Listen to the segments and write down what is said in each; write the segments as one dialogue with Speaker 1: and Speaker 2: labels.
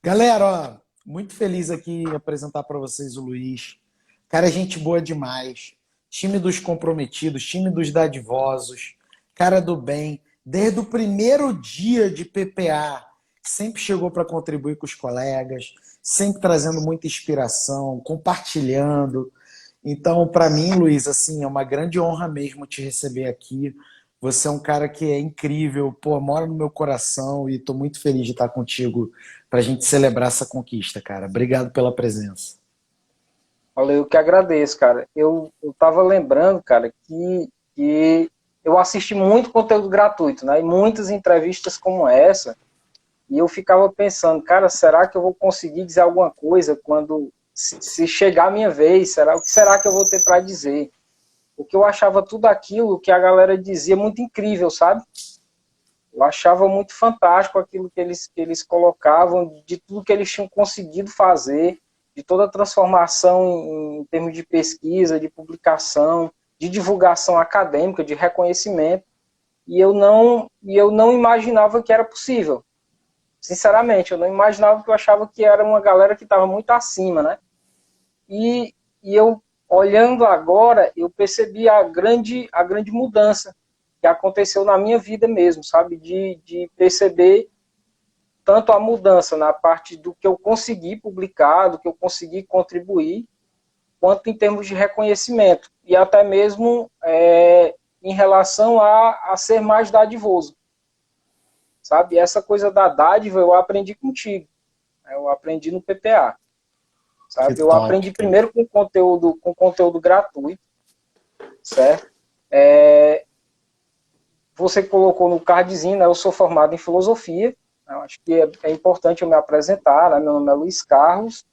Speaker 1: Galera, ó, muito feliz aqui em apresentar para vocês o Luiz. Cara, gente boa demais. Time dos comprometidos, time dos dadivosos, cara do bem. Desde o primeiro dia de PPA, sempre chegou para contribuir com os colegas, sempre trazendo muita inspiração, compartilhando. Então, para mim, Luiz, assim, é uma grande honra mesmo te receber aqui. Você é um cara que é incrível, pô, mora no meu coração e estou muito feliz de estar contigo para a gente celebrar essa conquista, cara. Obrigado pela presença.
Speaker 2: Olha, eu que agradeço, cara. Eu tava lembrando, cara, que eu assisti muito conteúdo gratuito, né? E muitas entrevistas como essa, e eu ficava pensando, cara, será que eu vou conseguir dizer alguma coisa quando se chegar a minha vez? O que será que eu vou ter para dizer? Porque eu achava tudo aquilo que a galera dizia muito incrível, sabe? Eu achava muito fantástico aquilo que eles colocavam, de tudo que eles tinham conseguido fazer, de toda a transformação em termos de pesquisa, de publicação, de divulgação acadêmica, de reconhecimento, e eu não imaginava que era possível. Sinceramente, eu não imaginava, que eu achava que era uma galera que estava muito acima, né? E eu, olhando agora, eu percebi a grande mudança que aconteceu na minha vida mesmo, sabe? De perceber tanto a mudança na parte do que eu consegui publicar, do que eu consegui contribuir, quanto em termos de reconhecimento. E até mesmo em relação a ser mais dadivoso, sabe? E essa coisa da dádiva eu aprendi contigo, né? Eu aprendi no PPA,
Speaker 1: Que
Speaker 2: sabe? Eu
Speaker 1: top,
Speaker 2: aprendi
Speaker 1: cara.
Speaker 2: primeiro com conteúdo gratuito, certo? Você colocou no cardzinho, né? Eu sou formado em filosofia. Eu acho que é importante eu me apresentar, né? Meu nome é Luiz Carlos,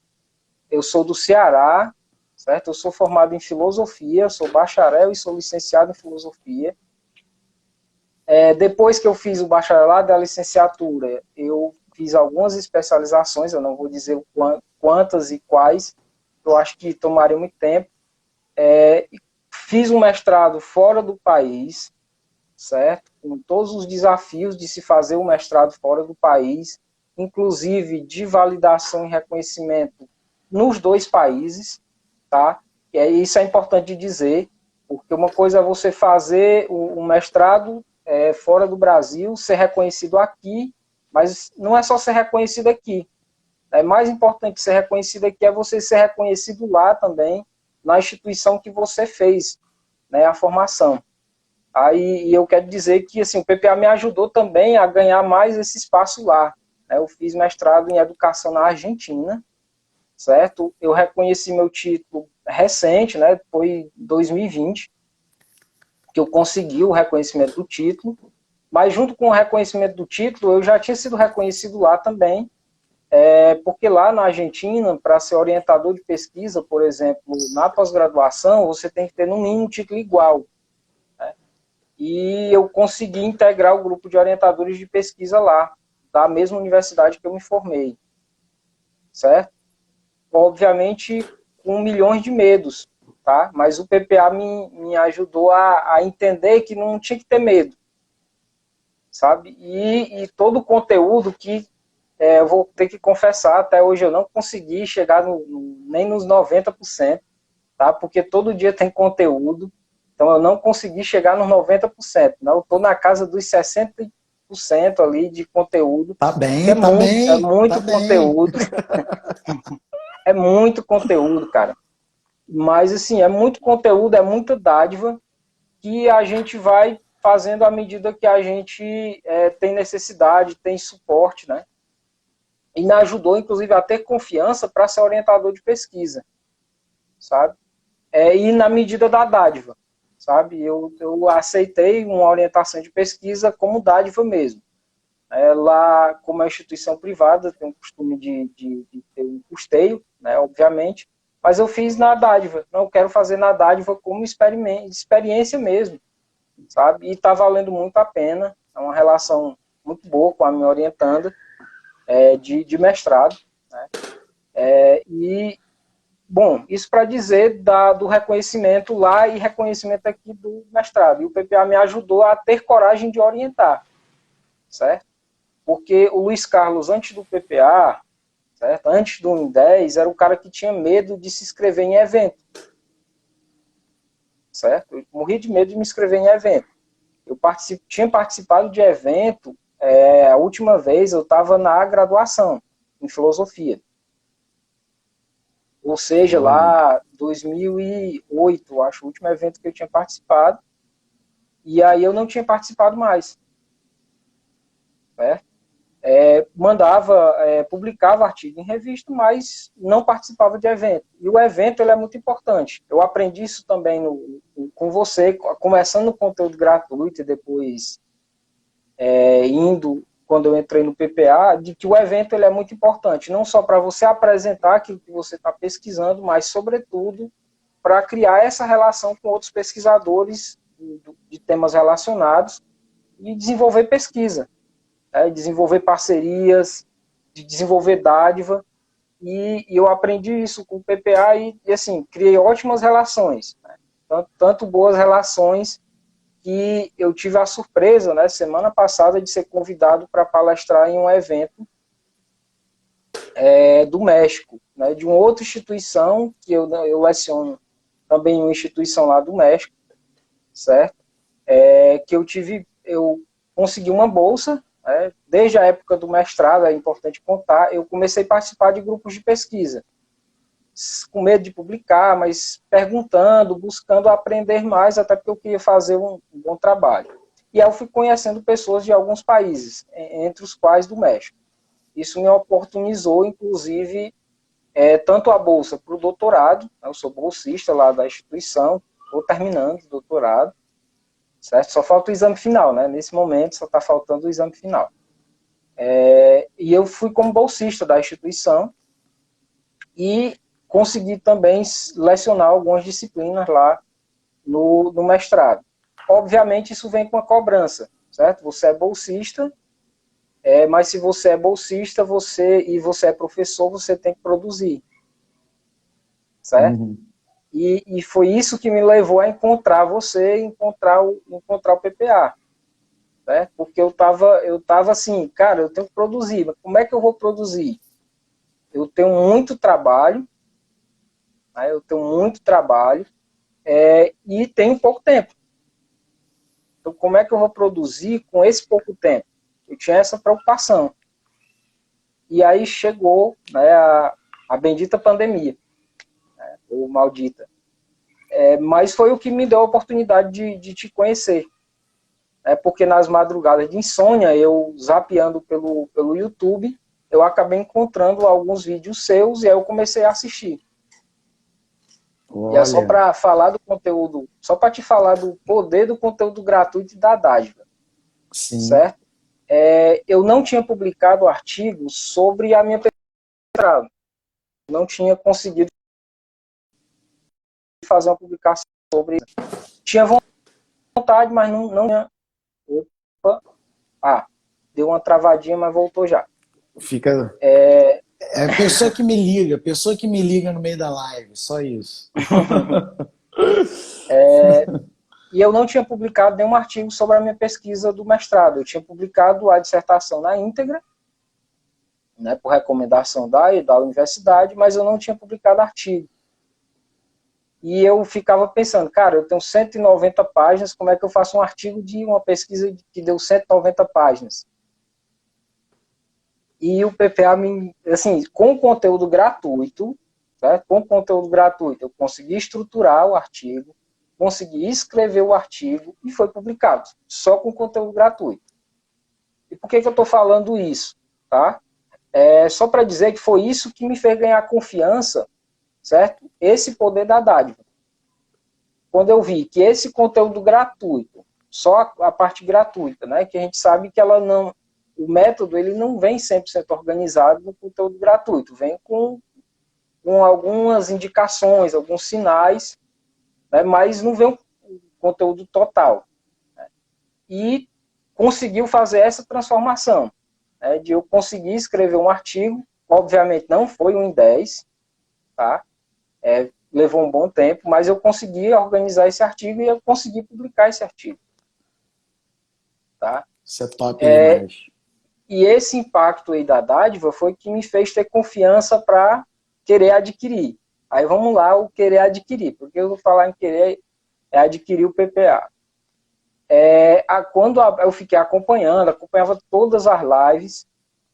Speaker 2: eu sou do Ceará, certo? Eu sou formado em filosofia, sou bacharel e sou licenciado em filosofia. Depois que eu fiz o bacharelado e a licenciatura, eu fiz algumas especializações, eu não vou dizer quantas e quais, eu acho que tomaria muito tempo. Fiz um mestrado fora do país, certo? Com todos os desafios de se fazer um mestrado fora do país, inclusive de validação e reconhecimento nos dois países, tá? Isso é importante de dizer, porque uma coisa é você fazer um mestrado fora do Brasil, ser reconhecido aqui, mas não é só ser reconhecido aqui. É mais importante ser reconhecido aqui é você ser reconhecido lá também, na instituição que você fez, né, a formação. Aí, e eu quero dizer que assim, o PPA me ajudou também a ganhar mais esse espaço lá, né? Eu fiz mestrado em educação na Argentina, certo? Eu reconheci meu título recente, né? Foi em 2020 que eu consegui o reconhecimento do título, mas junto com o reconhecimento do título, eu já tinha sido reconhecido lá também, porque lá na Argentina, para ser orientador de pesquisa, por exemplo, na pós-graduação, você tem que ter no mínimo um título igual. E eu consegui integrar o grupo de orientadores de pesquisa lá, da mesma universidade que eu me formei, certo? Obviamente, com milhões de medos, tá? Mas o PPA me ajudou a entender que não tinha que ter medo, sabe? E todo o conteúdo que eu vou ter que confessar, até hoje eu não consegui chegar nem nos 90%, tá? Porque todo dia tem conteúdo, então eu não consegui chegar nos 90%, né? Eu estou na casa dos 60% ali de conteúdo,
Speaker 1: Tá
Speaker 2: que é
Speaker 1: bem, tá
Speaker 2: muito, é
Speaker 1: bem, tá
Speaker 2: muito
Speaker 1: bem.
Speaker 2: conteúdo, é muito conteúdo, cara. Mas, assim, é muito conteúdo, é muita dádiva que a gente vai fazendo à medida que a gente tem necessidade, tem suporte, né? E me ajudou, inclusive, a ter confiança para ser orientador de pesquisa, sabe? E na medida da dádiva, sabe? Eu aceitei uma orientação de pesquisa como dádiva mesmo. Lá, como é instituição privada, tem o costume de ter um custeio, né, obviamente, mas eu fiz na dádiva. Não quero fazer na dádiva como experiência mesmo, sabe? E está valendo muito a pena. É uma relação muito boa com a minha orientanda de mestrado. Né? E bom, isso para dizer do reconhecimento lá e reconhecimento aqui do mestrado. E o PPA me ajudou a ter coragem de orientar, certo? Porque o Luiz Carlos, antes do PPA, certo? Antes do 1 em 10, era o cara que tinha medo de se inscrever em evento, certo? Eu morria de medo de me inscrever em evento. Eu tinha participado de evento, a última vez eu estava na graduação, em filosofia. Ou seja,
Speaker 1: Olha.
Speaker 2: lá 2008, acho, o último evento que eu tinha participado. E aí eu não tinha participado mais, né? Publicava artigo em revista, mas não participava de evento. E o evento ele é muito importante. Eu aprendi isso também com você, começando no conteúdo gratuito e depois quando eu entrei no PPA, de que o evento ele é muito importante, não só para você apresentar aquilo que você está pesquisando, mas, sobretudo, para criar essa relação com outros pesquisadores de temas relacionados e desenvolver pesquisa, desenvolver parcerias, de desenvolver dádiva, e eu aprendi isso com o PPA e assim, criei ótimas relações, né? Tanto boas relações que eu tive a surpresa, né, semana passada, de ser convidado para palestrar em um evento do México, né, de uma outra instituição, que eu leciono também em uma instituição lá do México, certo? Eu consegui uma bolsa, né, desde a época do mestrado, é importante contar, eu comecei a participar de grupos de pesquisa, com medo de publicar, mas perguntando, buscando aprender mais, até porque eu queria fazer um bom trabalho. E aí eu fui conhecendo pessoas de alguns países, entre os quais do México. Isso me oportunizou, inclusive, tanto a bolsa para o doutorado, eu sou bolsista lá da instituição, estou terminando o doutorado, certo? Só falta o exame final, né? Nesse momento só está faltando o exame final. E eu fui como bolsista da instituição e consegui também lecionar algumas disciplinas lá no mestrado. Obviamente, isso vem com a cobrança, certo? Você é bolsista, mas se você é bolsista e você é professor, você tem que produzir, certo?
Speaker 1: Uhum.
Speaker 2: E foi isso que me levou a encontrar você, encontrar o PPA, né? Porque eu tava assim, cara, eu tenho que produzir, mas como é que eu vou produzir? Eu tenho muito trabalho, né? E tenho pouco tempo. Então, como é que eu vou produzir com esse pouco tempo? Eu tinha essa preocupação. E aí chegou, né, a bendita pandemia, né, ou maldita. Mas foi o que me deu a oportunidade de te conhecer. Porque nas madrugadas de insônia, eu zapeando pelo YouTube, eu acabei encontrando alguns vídeos seus e aí eu comecei a assistir. E é só
Speaker 1: Olha,
Speaker 2: para falar do conteúdo, só para te falar do poder do conteúdo gratuito e da dádiva,
Speaker 1: sim.
Speaker 2: certo? Eu não tinha publicado artigos sobre a minha mestrado. Não tinha conseguido fazer uma publicação sobre isso. Tinha vontade, mas não tinha. Opa, deu uma travadinha, mas voltou já.
Speaker 1: Fica. É pessoa que me liga no meio da live, só isso.
Speaker 2: E eu não tinha publicado nenhum artigo sobre a minha pesquisa do mestrado. Eu tinha publicado a dissertação na íntegra, né, por recomendação da universidade, mas eu não tinha publicado artigo. E eu ficava pensando, cara, eu tenho 190 páginas, como é que eu faço um artigo de uma pesquisa que deu 190 páginas? E o PPA, assim, com conteúdo gratuito, certo? Com conteúdo gratuito, eu consegui estruturar o artigo, consegui escrever o artigo e foi publicado, só com conteúdo gratuito. E por que eu estou falando isso? Tá? Só para dizer que foi isso que me fez ganhar confiança, certo? Esse poder da dádiva. Quando eu vi que esse conteúdo gratuito, só a parte gratuita, né, que a gente sabe que ela não, o método ele não vem 100% organizado no conteúdo gratuito, vem com algumas indicações, alguns sinais, né, mas não vem o conteúdo total. Né? E conseguiu fazer essa transformação, né, de eu conseguir escrever um artigo, obviamente não foi 1 em 10, tá? Levou um bom tempo, mas eu consegui organizar esse artigo e eu consegui publicar esse artigo. Tá?
Speaker 1: Isso é top demais.
Speaker 2: E esse impacto aí da dádiva foi que me fez ter confiança para querer adquirir. Aí vamos lá, o querer adquirir, porque eu vou falar em querer é adquirir o PPA. Quando eu fiquei acompanhava todas as lives,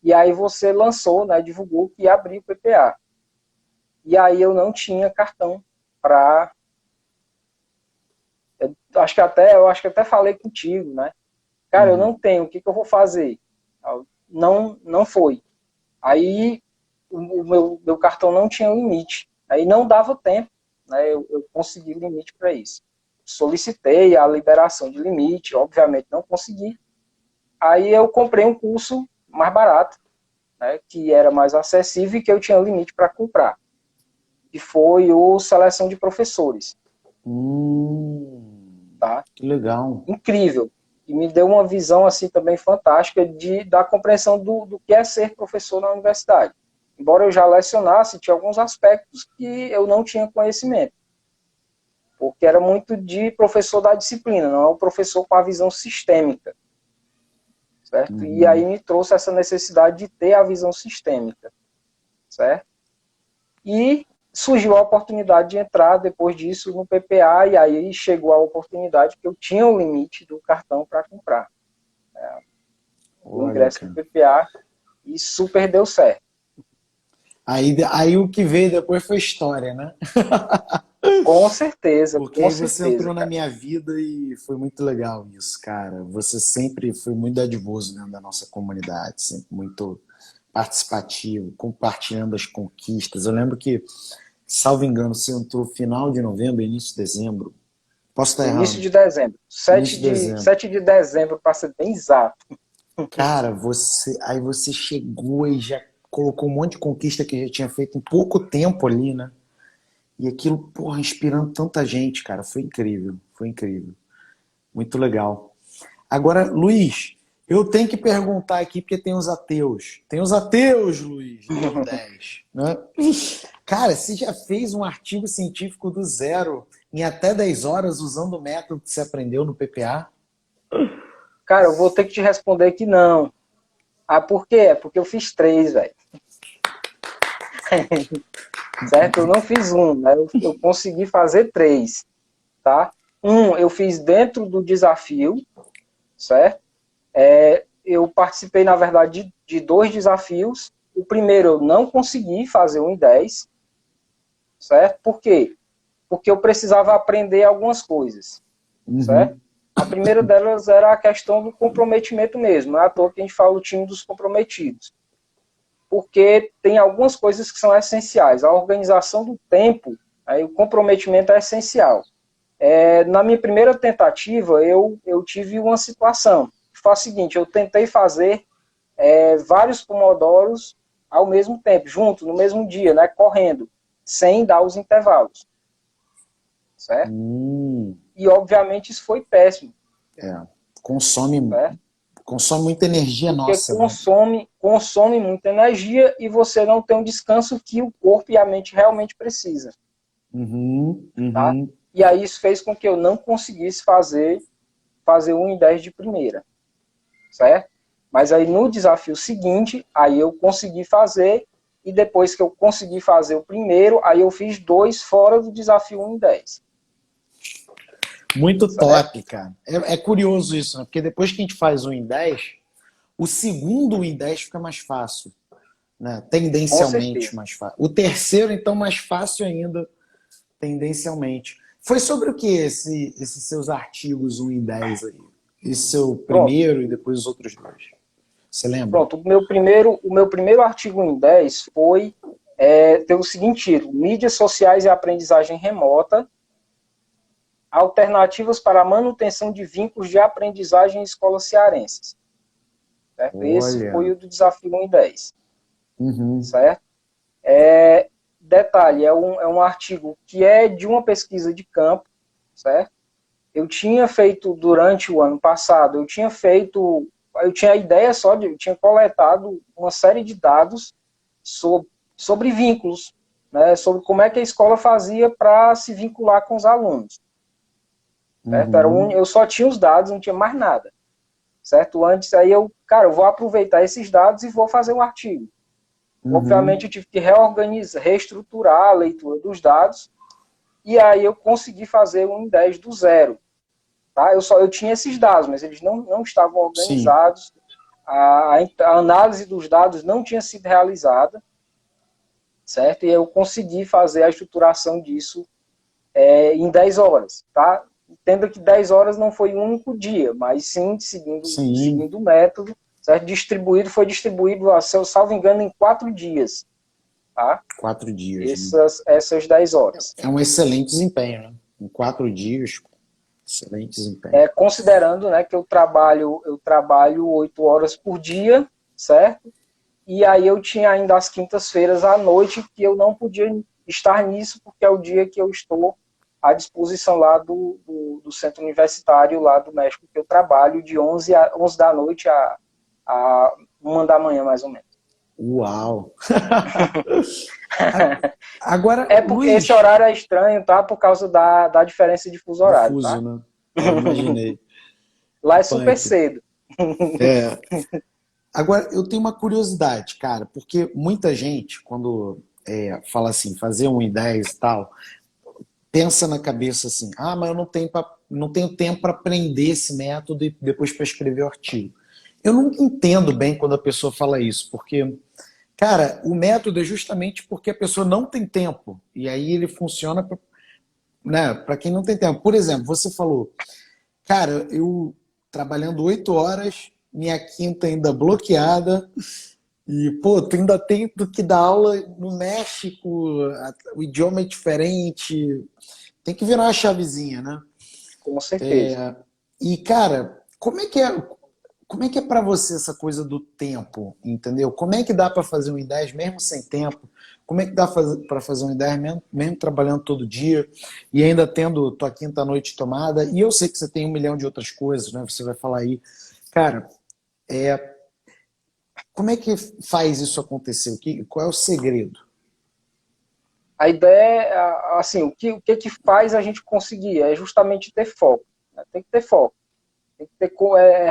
Speaker 2: e aí você lançou, né, divulgou que ia abrir o PPA. E aí eu não tinha cartão para... Eu acho que até falei contigo, né? Cara, eu não tenho, o que eu vou fazer? Não foi. Aí o meu cartão não tinha limite. Aí não dava tempo, né? Eu consegui limite para isso. Solicitei a liberação de limite, obviamente não consegui. Aí eu comprei um curso mais barato, né, que era mais acessível e que eu tinha limite para comprar. E foi o Seleção de Professores. Tá?
Speaker 1: Que legal.
Speaker 2: Incrível. E me deu uma visão assim também fantástica da compreensão do que é ser professor na universidade. Embora eu já lecionasse, tinha alguns aspectos que eu não tinha conhecimento. Porque era muito de professor da disciplina, não é o professor com a visão sistêmica. Certo? E aí me trouxe essa necessidade de ter a visão sistêmica. Certo? E surgiu a oportunidade de entrar depois disso no PPA, e aí chegou a oportunidade que eu tinha o limite do cartão para comprar. O ingresso no PPA, e super deu certo.
Speaker 1: Aí o que veio depois foi história, né?
Speaker 2: Com certeza,
Speaker 1: Porque
Speaker 2: com
Speaker 1: aí você
Speaker 2: certeza,
Speaker 1: entrou na
Speaker 2: cara.
Speaker 1: minha vida e foi muito legal isso, cara. Você sempre foi muito dadivoso dentro da nossa comunidade, sempre muito participativo, compartilhando as conquistas. Eu lembro que, salvo engano, você entrou final de novembro, início de dezembro. Posso estar
Speaker 2: Início
Speaker 1: errado?
Speaker 2: de dezembro.
Speaker 1: Início de dezembro.
Speaker 2: 7 de dezembro, para ser bem exato.
Speaker 1: Cara, aí você chegou e já colocou um monte de conquista que já tinha feito em pouco tempo ali, né? E aquilo, porra, inspirando tanta gente, cara. Foi incrível, foi incrível. Muito legal. Agora, Luiz, eu tenho que perguntar aqui, porque tem os ateus. Tem os ateus, Luiz, do ano 10. Né? Cara, você já fez um artigo científico do zero em até 10 horas usando o método que você aprendeu no PPA?
Speaker 2: Cara, eu vou ter que te responder que não. Por quê? É porque eu fiz 3, velho. Certo? Eu não fiz um, né? Eu consegui fazer 3, tá? Eu fiz dentro do desafio, certo? Eu participei, na verdade, de 2 desafios. O primeiro eu não consegui fazer 1 em 10, certo? Por quê? Porque eu precisava aprender algumas coisas, certo? A primeira delas era a questão do comprometimento mesmo. Não é à toa que a gente fala o time dos comprometidos. Porque tem algumas coisas que são essenciais. A organização do tempo, aí o comprometimento é essencial. Na minha primeira tentativa, eu tive uma situação. Foi a seguinte, eu tentei fazer vários pomodoros ao mesmo tempo, junto, no mesmo dia, né, correndo, sem dar os intervalos. Certo? E, obviamente, isso foi péssimo.
Speaker 1: Consome muita energia
Speaker 2: porque
Speaker 1: nossa.
Speaker 2: consome muita energia e você não tem um descanso que o corpo e a mente realmente precisam. Tá? E aí isso fez com que eu não conseguisse fazer 1 em 10 de primeira. Certo? Mas aí no desafio seguinte, aí eu consegui fazer, e depois que eu consegui fazer o primeiro, aí eu fiz 2 fora do desafio 1 em 10.
Speaker 1: Muito top, cara. É curioso isso, né? Porque depois que a gente faz 1 em 10, o segundo 1 em 10 fica mais fácil. Né? Tendencialmente mais fácil. O terceiro, então, mais fácil ainda, tendencialmente. Foi sobre o que esses seus artigos 1 em 10 aí? Esse seu primeiro e depois os outros 2? Você lembra?
Speaker 2: Pronto, o meu primeiro artigo em 10 foi ter o seguinte título: Mídias sociais e aprendizagem remota, alternativas para a manutenção de vínculos de aprendizagem em escolas cearenses. Certo? Esse foi o do desafio 1 em 10. Certo? Detalhe, é um artigo que é de uma pesquisa de campo, certo? Eu tinha feito durante o ano passado, eu tinha a ideia eu tinha coletado uma série de dados sobre vínculos, né, sobre como é que a escola fazia para se vincular com os alunos. Certo? Eu só tinha os dados, não tinha mais nada. certo? Antes, aí cara, eu vou aproveitar esses dados e vou fazer o artigo. Obviamente, eu tive que reorganizar, reestruturar a leitura dos dados, e aí eu consegui fazer um INDES do zero. Tá? Eu tinha esses dados, mas eles não estavam
Speaker 1: Sim.
Speaker 2: organizados, a análise dos dados não tinha sido realizada, certo? E eu consegui fazer a estruturação disso em 10 horas. Tá? Entenda que 10 horas não foi um único dia, mas sim
Speaker 1: Sim.
Speaker 2: seguindo o método, certo? Foi distribuído, se eu salvo engano, em 4 dias. Tá?
Speaker 1: 4 dias, né?
Speaker 2: Essas 10 horas.
Speaker 1: É um excelente desempenho, né? Em 4 dias, excelente desempenho.
Speaker 2: Considerando, né, que eu trabalho 8 horas por dia, certo? E aí eu tinha ainda as quintas-feiras à noite que eu não podia estar nisso, porque é o dia que eu estou à disposição lá do centro universitário lá do México, que eu trabalho de 11 da noite a 1 da manhã, mais ou menos.
Speaker 1: Uau! Agora,
Speaker 2: É porque
Speaker 1: Luiz,
Speaker 2: esse horário é estranho, tá? Por causa da diferença de fuso
Speaker 1: do
Speaker 2: horário,
Speaker 1: fuso,
Speaker 2: tá?
Speaker 1: né? Eu imaginei.
Speaker 2: Lá é super
Speaker 1: Punk.
Speaker 2: cedo.
Speaker 1: É. Agora, eu tenho uma curiosidade, cara, porque muita gente, quando fala assim, fazer um I10 e tal, pensa na cabeça assim, ah, mas eu não tenho tempo para aprender esse método e depois para escrever o artigo. Eu nunca entendo bem quando a pessoa fala isso, porque, cara, o método é justamente porque a pessoa não tem tempo. E aí ele funciona para, né, para quem não tem tempo. Por exemplo, você falou, cara, eu trabalhando 8 horas, minha quinta ainda bloqueada, e, pô, tu ainda tem do que dar aula no México, o idioma é diferente, tem que virar uma chavezinha, né?
Speaker 2: Com certeza.
Speaker 1: E, cara, como é que é para você essa coisa do tempo, entendeu? Como é que dá para fazer um I10 mesmo sem tempo? Como é que dá para fazer um I10 mesmo trabalhando todo dia e ainda tendo tua quinta noite tomada? E eu sei que você tem 1 milhão de outras coisas, né? Você vai falar aí. Cara, como é que faz isso acontecer? Qual é o segredo?
Speaker 2: A ideia é, assim, o que faz a gente conseguir é justamente ter foco. Né? Tem que ter foco.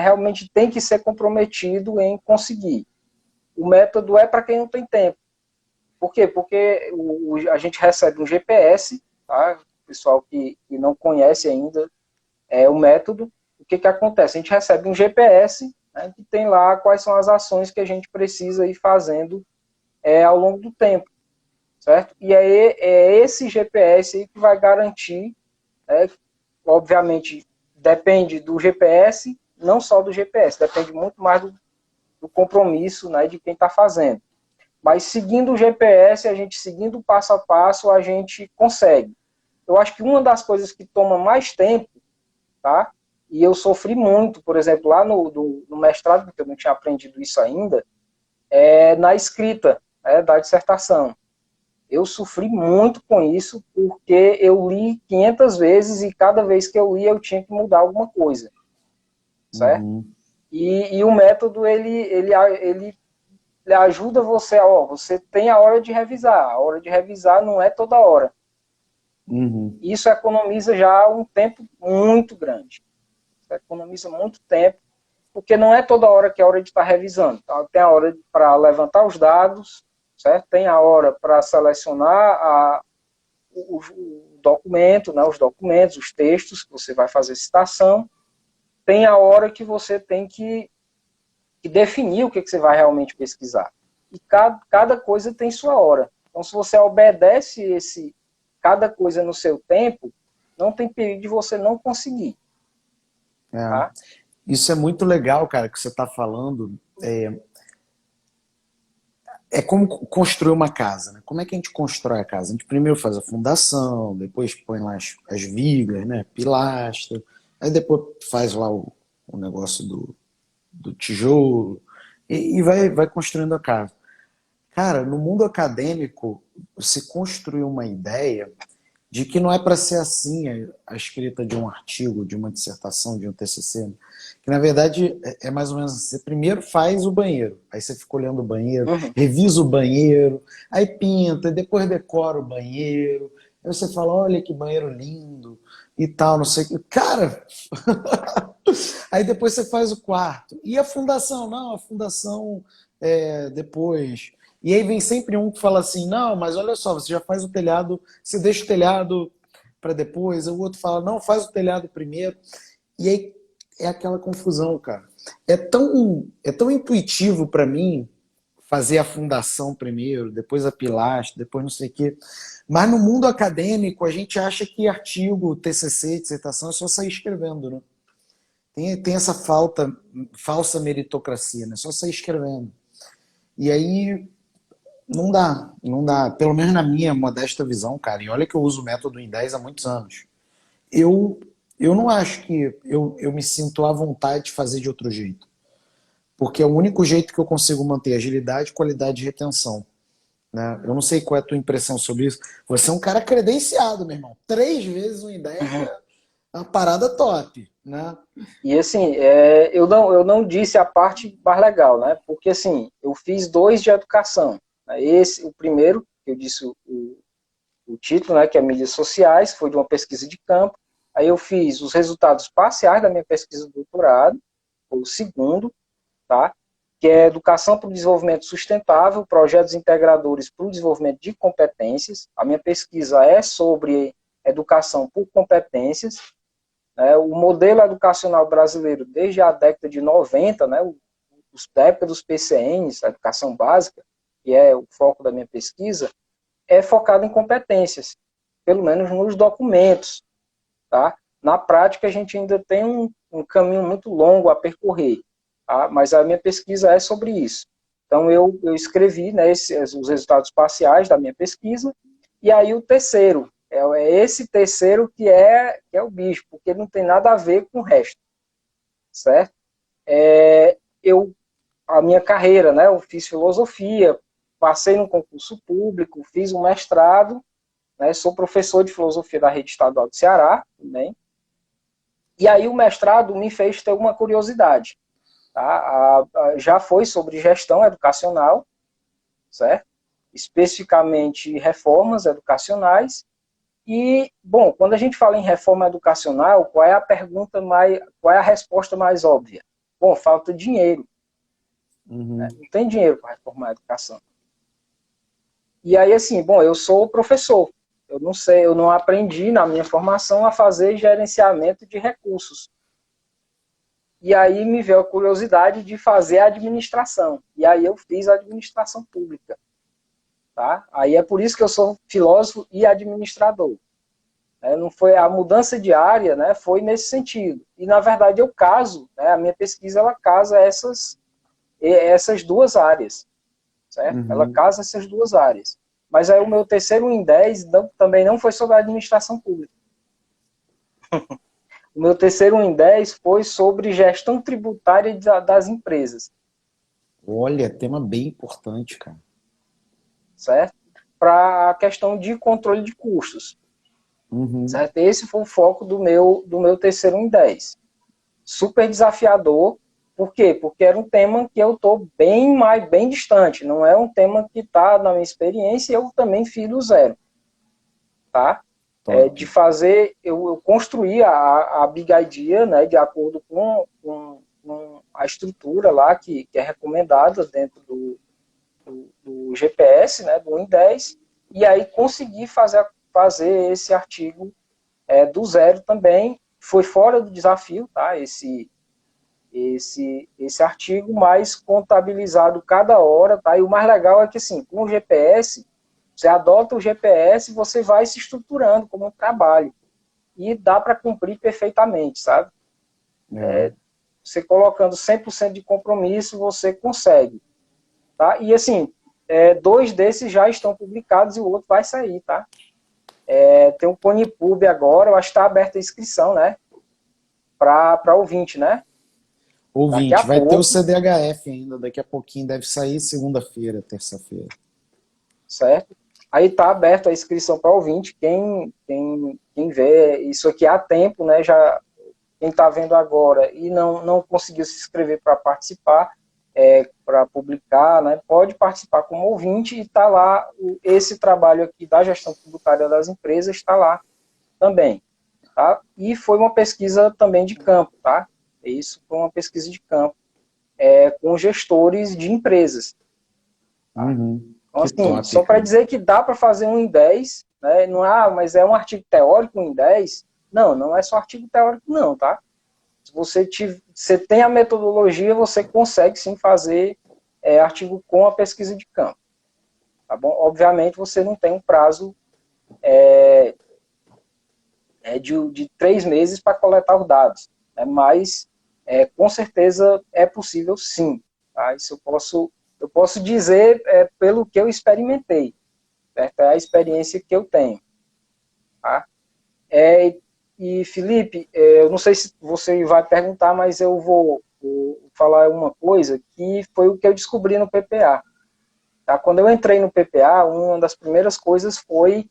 Speaker 2: Realmente tem que ser comprometido em conseguir. O método é para quem não tem tempo. Por quê? Porque a gente recebe um GPS, tá? O pessoal que não conhece ainda o método, o que acontece? A gente recebe um GPS, né, que tem lá quais são as ações que a gente precisa ir fazendo ao longo do tempo, certo? E aí é esse GPS aí que vai garantir, obviamente, depende do GPS, não só do GPS, depende muito mais do compromisso, né, de quem está fazendo. Mas seguindo o GPS, a gente seguindo o passo a passo, a gente consegue. Eu acho que uma das coisas que toma mais tempo, tá? E eu sofri muito, por exemplo, lá no mestrado, porque eu não tinha aprendido isso ainda, na escrita da dissertação. Eu sofri muito com isso, porque eu li 500 vezes e cada vez que eu li eu tinha que mudar alguma coisa, certo?
Speaker 1: Uhum,
Speaker 2: E o método, ele ajuda você, você tem a hora de revisar não é toda hora.
Speaker 1: uhum,
Speaker 2: Isso economiza já um tempo muito grande. Isso economiza muito tempo, porque não é toda hora que é a hora de estar revisando. Então, tem a hora para levantar os dados, certo? Tem a hora para selecionar o documento, né, os documentos, os textos que você vai fazer citação. Tem a hora que você tem que definir o que você vai realmente pesquisar. E cada coisa tem sua hora. Então, se você obedece cada coisa no seu tempo, não tem perigo de você não conseguir.
Speaker 1: é.
Speaker 2: Tá?
Speaker 1: Isso é muito legal, cara, que você está falando. É como construir uma casa, né? Como é que a gente constrói a casa? A gente primeiro faz a fundação, depois põe lá as vigas, né? Pilastra, aí depois faz lá o negócio do tijolo e vai construindo a casa. Cara, no mundo acadêmico, se construir uma ideia de que não é para ser assim a escrita de um artigo, de uma dissertação, de um TCC, né? Que na verdade é mais ou menos assim. Você primeiro faz o banheiro, aí você fica olhando o banheiro,
Speaker 2: Uhum.
Speaker 1: revisa o banheiro, aí pinta, depois decora o banheiro, aí você fala, olha que banheiro lindo, e tal, não sei o que. Cara, aí depois você faz o quarto. E a fundação? Não, a fundação depois. E aí vem sempre um que fala assim, não, mas olha só, você já faz o telhado, você deixa o telhado para depois, o outro fala, não, faz o telhado primeiro. E aí é aquela confusão, cara. É tão intuitivo para mim fazer a fundação primeiro, depois a pilastra, depois não sei o quê. Mas no mundo acadêmico, a gente acha que artigo, TCC, dissertação é só sair escrevendo, né? Tem essa falsa meritocracia, né? Só sair escrevendo. E aí não dá. Pelo menos na minha modesta visão, cara. E olha que eu uso o método em 10 há muitos anos. Eu, eu não acho que eu me sinto à vontade de fazer de outro jeito. Porque é o único jeito que eu consigo manter agilidade, qualidade e retenção. Né? Eu não sei qual é a tua impressão sobre isso. Você é um cara credenciado, meu irmão. 3 vezes uma ideia é uma parada top, né?
Speaker 2: E assim, eu não disse a parte mais legal, né? Porque assim, eu fiz 2 de educação. Né? O primeiro, que eu disse o título, né, que é mídias sociais, foi de uma pesquisa de campo. Aí eu fiz os resultados parciais da minha pesquisa de doutorado, o segundo, tá? Que é Educação para o Desenvolvimento Sustentável, projetos integradores para o desenvolvimento de competências. A minha pesquisa é sobre educação por competências. Né? O modelo educacional brasileiro, desde a década de 90, né, da época dos PCNs, a educação básica, que é o foco da minha pesquisa, é focado em competências, pelo menos nos documentos. Tá? Na prática, a gente ainda tem um caminho muito longo a percorrer, tá? Mas a minha pesquisa é sobre isso. Então, eu escrevi, né, os resultados parciais da minha pesquisa, e aí o terceiro, esse terceiro que é o bicho, porque não tem nada a ver com o resto, certo? É, eu, a minha carreira, né, eu fiz filosofia, passei num concurso público, fiz um mestrado, né, sou professor de filosofia da Rede Estadual do Ceará, também. E aí o mestrado me fez ter uma curiosidade. Tá? Já foi sobre gestão educacional, certo? Especificamente reformas educacionais. E, bom, quando a gente fala em reforma educacional, qual é a resposta mais óbvia? Bom, falta dinheiro.
Speaker 1: Uhum.
Speaker 2: Né? Não tem dinheiro para reformar a educação. E aí, assim, bom, eu sou professor. Eu não sei, eu não aprendi na minha formação a fazer gerenciamento de recursos. E aí me veio a curiosidade de fazer a administração. E aí eu fiz a administração pública. Tá? Aí é por isso que eu sou filósofo e administrador. Não foi a mudança de área, né, foi nesse sentido. E, na verdade, eu caso, né, a minha pesquisa ela casa essas duas áreas. Certo? Ela
Speaker 1: Uhum.
Speaker 2: casa essas duas áreas. Mas aí o meu terceiro em 10 também não foi sobre a administração pública. O meu terceiro em 10 foi sobre gestão tributária das empresas.
Speaker 1: Olha, tema bem importante, cara.
Speaker 2: Certo? Para a questão de controle de custos.
Speaker 1: Uhum.
Speaker 2: Certo? Esse foi o foco do meu terceiro em 10. Super desafiador. Por quê? Porque era um tema que eu estou bem distante. Não é um tema que está na minha experiência e eu também fiz do zero. Tá?
Speaker 1: Top.
Speaker 2: De fazer, eu construí a Big Idea, né, de acordo com a estrutura lá que é recomendada dentro do GPS, né, do IN10, e aí consegui fazer esse artigo do zero também. Foi fora do desafio, tá, esse artigo, mas contabilizado cada hora, tá? E o mais legal é que, assim, com o GPS, você adota o GPS e você vai se estruturando como um trabalho. E dá para cumprir perfeitamente, sabe? Você colocando 100% de compromisso, você consegue. Tá? E, assim, 2 desses já estão publicados e o outro vai sair, tá? Tem o Conipub agora, eu acho que está aberta a inscrição, né? Para ouvinte, né? Daqui a
Speaker 1: Ouvinte, vai ter o
Speaker 2: pouco,
Speaker 1: CDHF ainda, daqui a pouquinho deve sair segunda-feira, terça-feira.
Speaker 2: certo? Aí está aberto a inscrição para ouvinte. Quem vê isso aqui há tempo, né? Quem está vendo agora e não conseguiu se inscrever para participar, para publicar, né? Pode participar como ouvinte e está lá esse trabalho aqui da gestão tributária das empresas está lá também. tá? E foi uma pesquisa também de campo, tá? Isso foi uma pesquisa de campo, com gestores de empresas. Tá?
Speaker 1: Uhum.
Speaker 2: Então,
Speaker 1: Que
Speaker 2: assim,
Speaker 1: top,
Speaker 2: só para
Speaker 1: cara.
Speaker 2: dizer que dá para fazer um em 10, né? Não, mas é um artigo teórico um em 10. Não, não é só artigo teórico, não, tá? Se você tem a metodologia, você consegue sim fazer artigo com a pesquisa de campo. Tá bom? Obviamente, você não tem um prazo de 3 meses para coletar os dados, né? Mas com certeza é possível sim. Tá? Isso eu posso dizer pelo que eu experimentei. Certo? É a experiência que eu tenho. Tá? E Felipe, eu não sei se você vai perguntar, mas eu vou falar uma coisa que foi o que eu descobri no PPA. Tá? Quando eu entrei no PPA, uma das primeiras coisas foi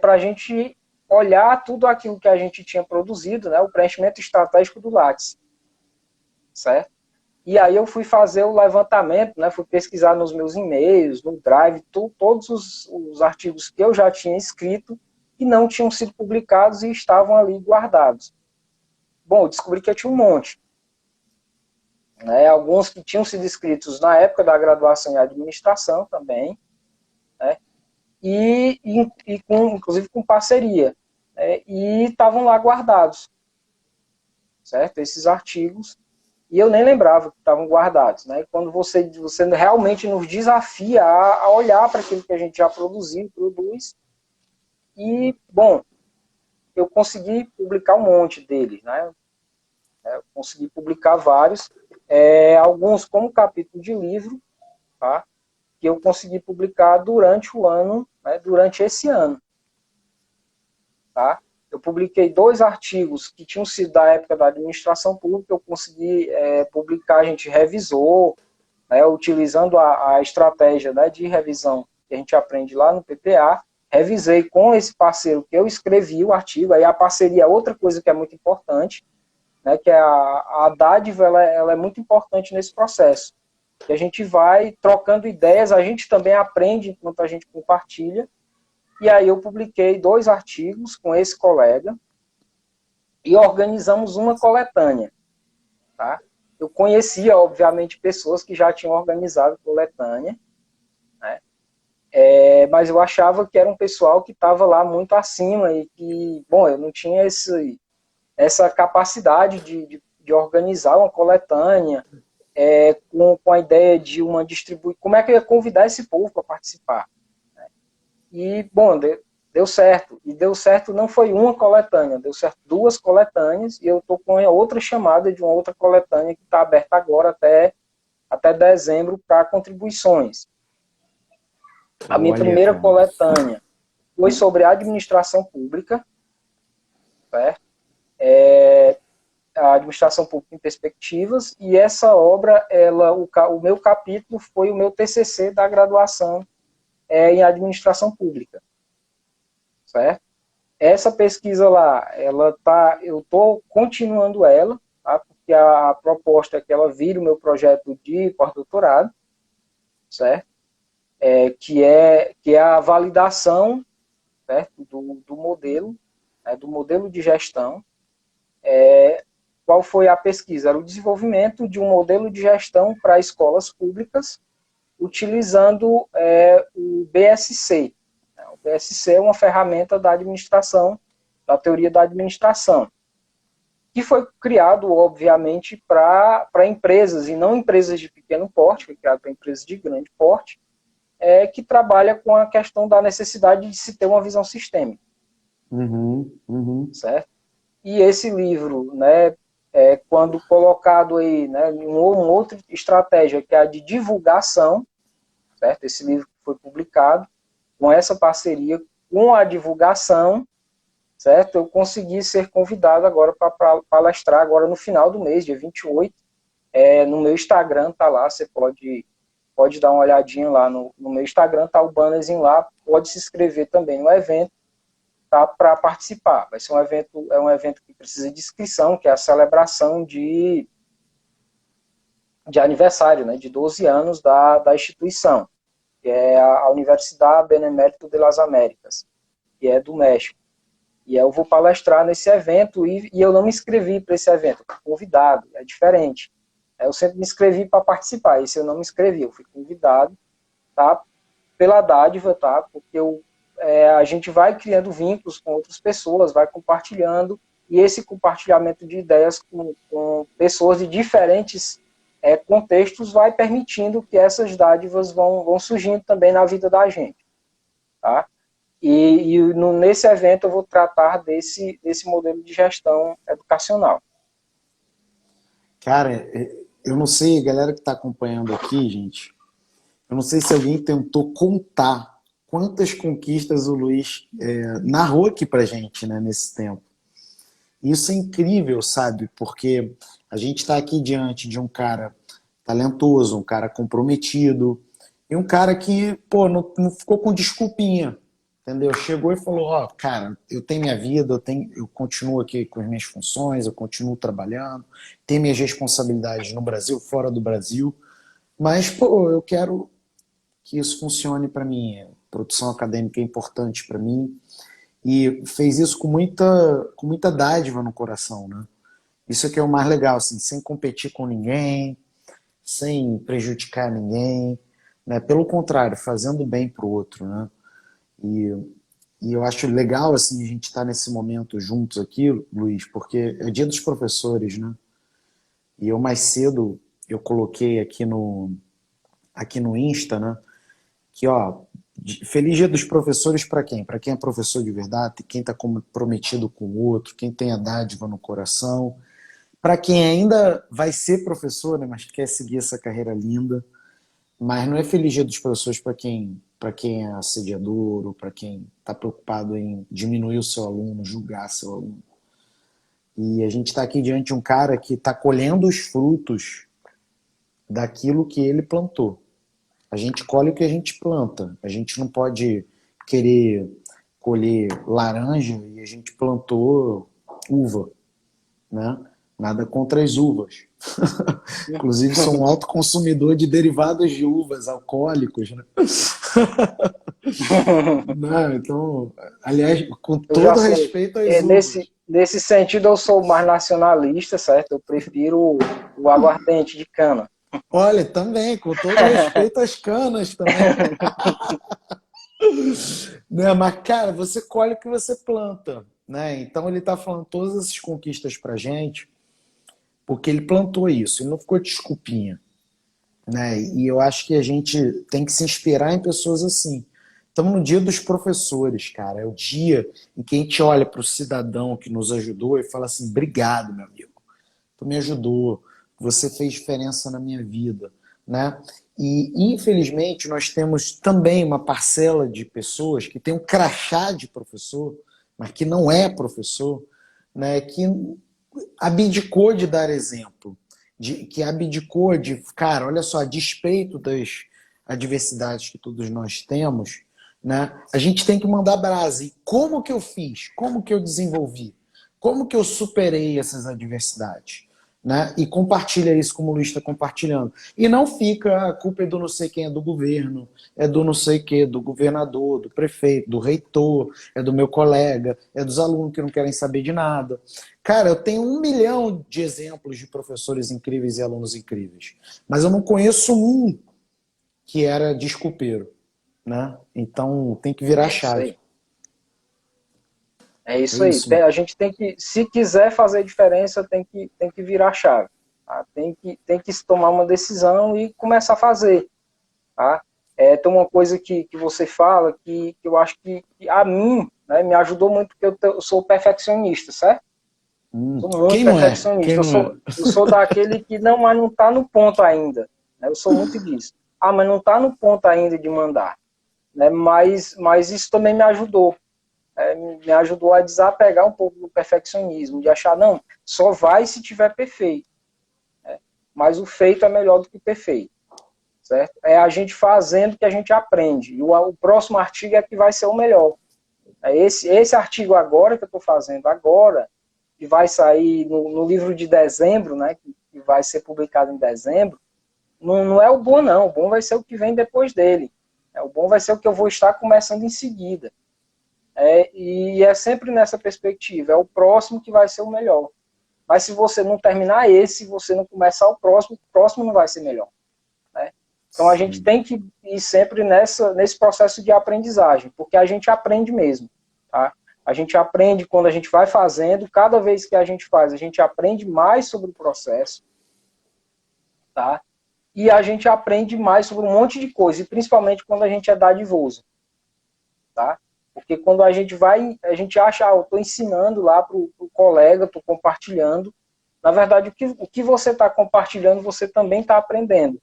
Speaker 2: para a gente olhar tudo aquilo que a gente tinha produzido, né, o preenchimento estratégico do Lattes, certo? E aí eu fui fazer o levantamento, né, fui pesquisar nos meus e-mails, no Drive, todos os artigos que eu já tinha escrito e não tinham sido publicados e estavam ali guardados. Bom, eu descobri que eu tinha um monte. Né, alguns que tinham sido escritos na época da graduação em administração também, né, inclusive com parceria. Né, e estavam lá guardados, certo? Esses artigos. E eu nem lembrava que estavam guardados. Né? Quando você realmente nos desafia a olhar para aquilo que a gente já produziu, produz. E, bom, eu consegui publicar um monte deles. Né? Eu consegui publicar vários, alguns como capítulo de livro, tá? Que eu consegui publicar durante o ano, né? Durante esse ano. Tá? Eu publiquei 2 artigos que tinham sido da época da administração pública, eu consegui publicar, a gente revisou, né, utilizando a estratégia, né, de revisão que a gente aprende lá no PPA, revisei com esse parceiro que eu escrevi o artigo, aí a parceria é outra coisa que é muito importante, né, que é a dádiva, ela é muito importante nesse processo, que a gente vai trocando ideias, a gente também aprende enquanto a gente compartilha. E aí eu publiquei 2 artigos com esse colega e organizamos uma coletânea. Tá? Eu conhecia, obviamente, pessoas que já tinham organizado coletânea, né? Mas eu achava que era um pessoal que estava lá muito acima e que, bom, eu não tinha essa capacidade de organizar uma coletânea com a ideia de uma distribuição. Como é que eu ia convidar esse povo para participar? E, bom, deu certo. E deu certo não foi uma coletânea, deu certo 2 coletâneas, e eu estou com outra chamada de uma outra coletânea que está aberta agora até dezembro para contribuições. A minha
Speaker 1: Olha,
Speaker 2: primeira
Speaker 1: cara.
Speaker 2: coletânea foi sobre administração pública, certo? A administração pública em perspectivas, e essa obra, o meu capítulo foi o meu TCC da graduação em administração pública, certo? Essa pesquisa lá, eu estou continuando ela, tá? Porque a proposta é que ela vire o meu projeto de pós-doutorado, certo? Que é a validação, certo? Do modelo, né? Do modelo de gestão. Qual foi a pesquisa? Era o desenvolvimento de um modelo de gestão para escolas públicas, utilizando o BSC. O BSC é uma ferramenta da administração, da teoria da administração, que foi criado, obviamente, para empresas, e não empresas de pequeno porte, foi criado para empresas de grande porte, que trabalha com a questão da necessidade de se ter uma visão sistêmica.
Speaker 1: Uhum, uhum.
Speaker 2: Certo? E esse livro, né, quando colocado aí, né, em uma outra estratégia, que é a de divulgação, certo? Esse livro foi publicado com essa parceria, com a divulgação, certo? Eu consegui ser convidado agora para palestrar agora no final do mês, dia 28, no meu Instagram, tá lá, você pode dar uma olhadinha lá no meu Instagram, tá o bannerzinho lá, pode se inscrever também no evento, tá, para participar. Vai ser um evento que precisa de inscrição, que é a celebração de aniversário, né, de 12 anos da instituição, que é a Universidade Benemérito de las Américas, que é do México. E aí eu vou palestrar nesse evento e eu não me inscrevi para esse evento, eu fui convidado, é diferente. Eu sempre me inscrevi para participar, esse eu não me inscrevi, eu fui convidado, tá? Pela dádiva, tá? Porque a gente vai criando vínculos com outras pessoas, vai compartilhando, e esse compartilhamento de ideias com pessoas de diferentes contextos vai permitindo que essas dádivas vão surgindo também na vida da gente, tá? Nesse evento eu vou tratar desse modelo de gestão educacional.
Speaker 1: Cara, eu não sei, a galera que está acompanhando aqui, gente, eu não sei se alguém tentou contar quantas conquistas o Luiz narrou aqui pra gente, né, nesse tempo. Isso é incrível, sabe? Porque a gente está aqui diante de um cara talentoso, um cara comprometido, e um cara que, pô, não ficou com desculpinha, entendeu? Chegou e falou, ó, cara, eu tenho minha vida, eu continuo aqui com as minhas funções, eu continuo trabalhando, tenho minhas responsabilidades no Brasil, fora do Brasil, mas, pô, eu quero que isso funcione para mim. A produção acadêmica é importante para mim, e fez isso com muita dádiva no coração, né? Isso é que é o mais legal, assim, sem competir com ninguém, sem prejudicar ninguém, né? Pelo contrário, fazendo bem para o outro, né? E, e eu acho legal, assim, a gente estar nesse momento juntos aqui, Luiz, porque é dia dos professores, né? E eu mais cedo, eu coloquei aqui no Insta, né? Que, ó, feliz dia dos professores para quem? Para quem é professor de verdade, quem está comprometido com o outro, quem tem a dádiva no coração, para quem ainda vai ser professor, né, mas quer seguir essa carreira linda, mas não é feliz dia dos professores para quem é assediador ou para quem está preocupado em diminuir o seu aluno, julgar seu aluno. E a gente está aqui diante de um cara que está colhendo os frutos daquilo que ele plantou. A gente colhe o que a gente planta. A gente não pode querer colher laranja e a gente plantou uva, né? Nada contra as uvas. Inclusive, sou um alto consumidor de derivados de uvas, alcoólicos, né? Não, então, aliás, com
Speaker 2: Eu já
Speaker 1: todo
Speaker 2: sou,
Speaker 1: respeito às uvas.
Speaker 2: nesse sentido, eu sou mais nacionalista, certo? Eu prefiro o aguardente de cana.
Speaker 1: Olha, também, com todo respeito às canas também. Né? Mas, cara, você colhe o que você planta, né? Então ele está falando todas essas conquistas pra gente, porque ele plantou isso, ele não ficou desculpinha, né? E eu acho que a gente tem que se inspirar em pessoas assim. Estamos no dia dos professores, cara. É o dia em que a gente olha para o cidadão que nos ajudou e fala assim, obrigado, meu amigo. Tu me ajudou, você fez diferença na minha vida, né? E, infelizmente, nós temos também uma parcela de pessoas que tem um crachá de professor, mas que não é professor, né? Que abdicou de dar exemplo, que abdicou de, cara, olha só, a despeito das adversidades que todos nós temos, né? A gente tem que mandar brasa. E como que eu fiz? Como que eu desenvolvi? Como que eu superei essas adversidades? Né? E compartilha isso como o Luiz está compartilhando. E não fica, a culpa é do não sei quem, é do governo, é do não sei que, do governador, do prefeito, do reitor, é do meu colega, é dos alunos que não querem saber de nada. Cara, eu tenho 1 milhão de exemplos de professores incríveis e alunos incríveis, mas eu não conheço um que era desculpeiro, né? Então tem que virar a
Speaker 2: É isso
Speaker 1: chave.
Speaker 2: aí. É
Speaker 1: É
Speaker 2: isso aí.
Speaker 1: isso.
Speaker 2: A gente tem que, se quiser fazer diferença, tem que virar a chave. Tá? Tem que se tomar uma decisão e começar a fazer. Tá? Tem uma coisa que você fala que eu acho que a mim, né, me ajudou muito, porque eu sou perfeccionista, certo? Sou muito
Speaker 1: Quem não é? Quem
Speaker 2: perfeccionista.
Speaker 1: não é?
Speaker 2: Eu sou daquele que não, mas não está no ponto ainda. Né? Eu sou muito disso. Ah, mas não está no ponto ainda de mandar. Né? Mas isso também me ajudou. Me ajudou a desapegar um pouco do perfeccionismo, de achar, não, só vai se tiver perfeito. Né? Mas o feito é melhor do que o perfeito. Certo? É a gente fazendo que a gente aprende. E o próximo artigo é que vai ser o melhor. Esse artigo agora que eu estou fazendo agora, que vai sair no livro de dezembro, né, que vai ser publicado em dezembro, não é o bom, não. O bom vai ser o que vem depois dele. O bom vai ser o que eu vou estar começando em seguida. E é sempre nessa perspectiva, é o próximo que vai ser o melhor. Mas se você não terminar esse, se você não começar o próximo não vai ser melhor. Né? Então a gente tem que ir sempre nesse processo de aprendizagem, porque a gente aprende mesmo. Tá? A gente aprende quando a gente vai fazendo, cada vez que a gente faz, a gente aprende mais sobre o processo. Tá? E a gente aprende mais sobre um monte de coisa, e principalmente quando a gente é dadivoso. Tá? Porque quando a gente acha, eu estou ensinando lá para o colega, estou compartilhando. Na verdade, o que você está compartilhando, você também está aprendendo.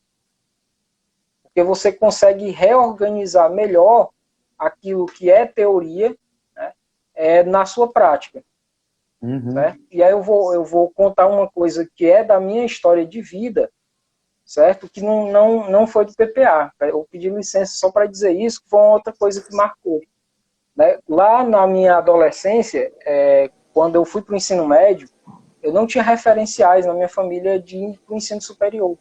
Speaker 2: Porque você consegue reorganizar melhor aquilo que é teoria, né, na sua prática. Certo? E aí eu vou contar uma coisa que é da minha história de vida, certo? Que não foi do PPA. Eu pedi licença só para dizer isso, que foi uma outra coisa que marcou. Né? Lá na minha adolescência, quando eu fui para o ensino médio, eu não tinha referenciais na minha família de ir para o ensino superior.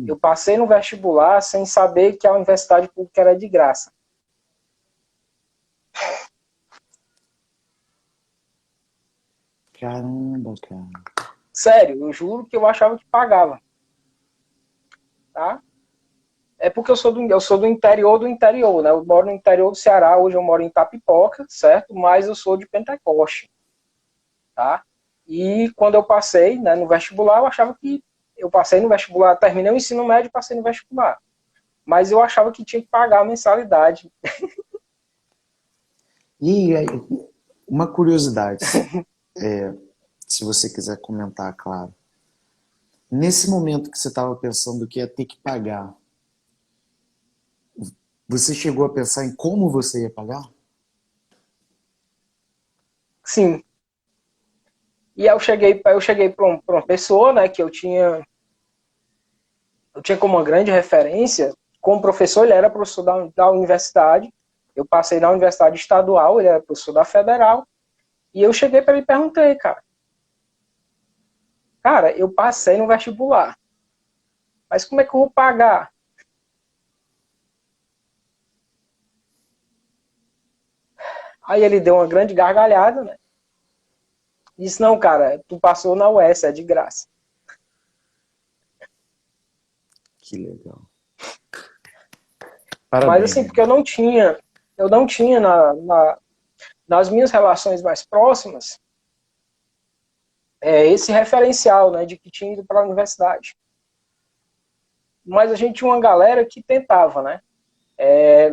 Speaker 2: Eu passei no vestibular sem saber que a universidade pública era de graça.
Speaker 1: Caramba, cara.
Speaker 2: Sério, eu juro que eu achava que pagava. Tá? É porque eu sou do interior, né? Eu moro no interior do Ceará, hoje eu moro em Itapipoca, certo? Mas eu sou de Pentecoste. Tá? E quando eu passei, né, no vestibular, eu achava que eu passei no vestibular, terminei o ensino médio e passei no vestibular. Mas eu achava que tinha que pagar a mensalidade.
Speaker 1: E aí, uma curiosidade, se você quiser comentar, claro. Nesse momento que você estava pensando que ia ter que pagar, você chegou a pensar em como você ia pagar?
Speaker 2: Sim. E eu cheguei para uma pessoa, né, que eu tinha como uma grande referência. Como professor, ele era professor da universidade. Eu passei na universidade estadual, ele era professor da federal. E eu cheguei para ele e perguntei, cara, eu passei no vestibular, mas como é que eu vou pagar? Aí ele deu uma grande gargalhada, né? Disse, não, cara, tu passou na UES, é de graça.
Speaker 1: Que legal.
Speaker 2: Mas
Speaker 1: Parabéns.
Speaker 2: assim, porque eu não tinha nas minhas relações mais próximas esse referencial, né, de que tinha ido para a universidade. Mas a gente tinha uma galera que tentava, né?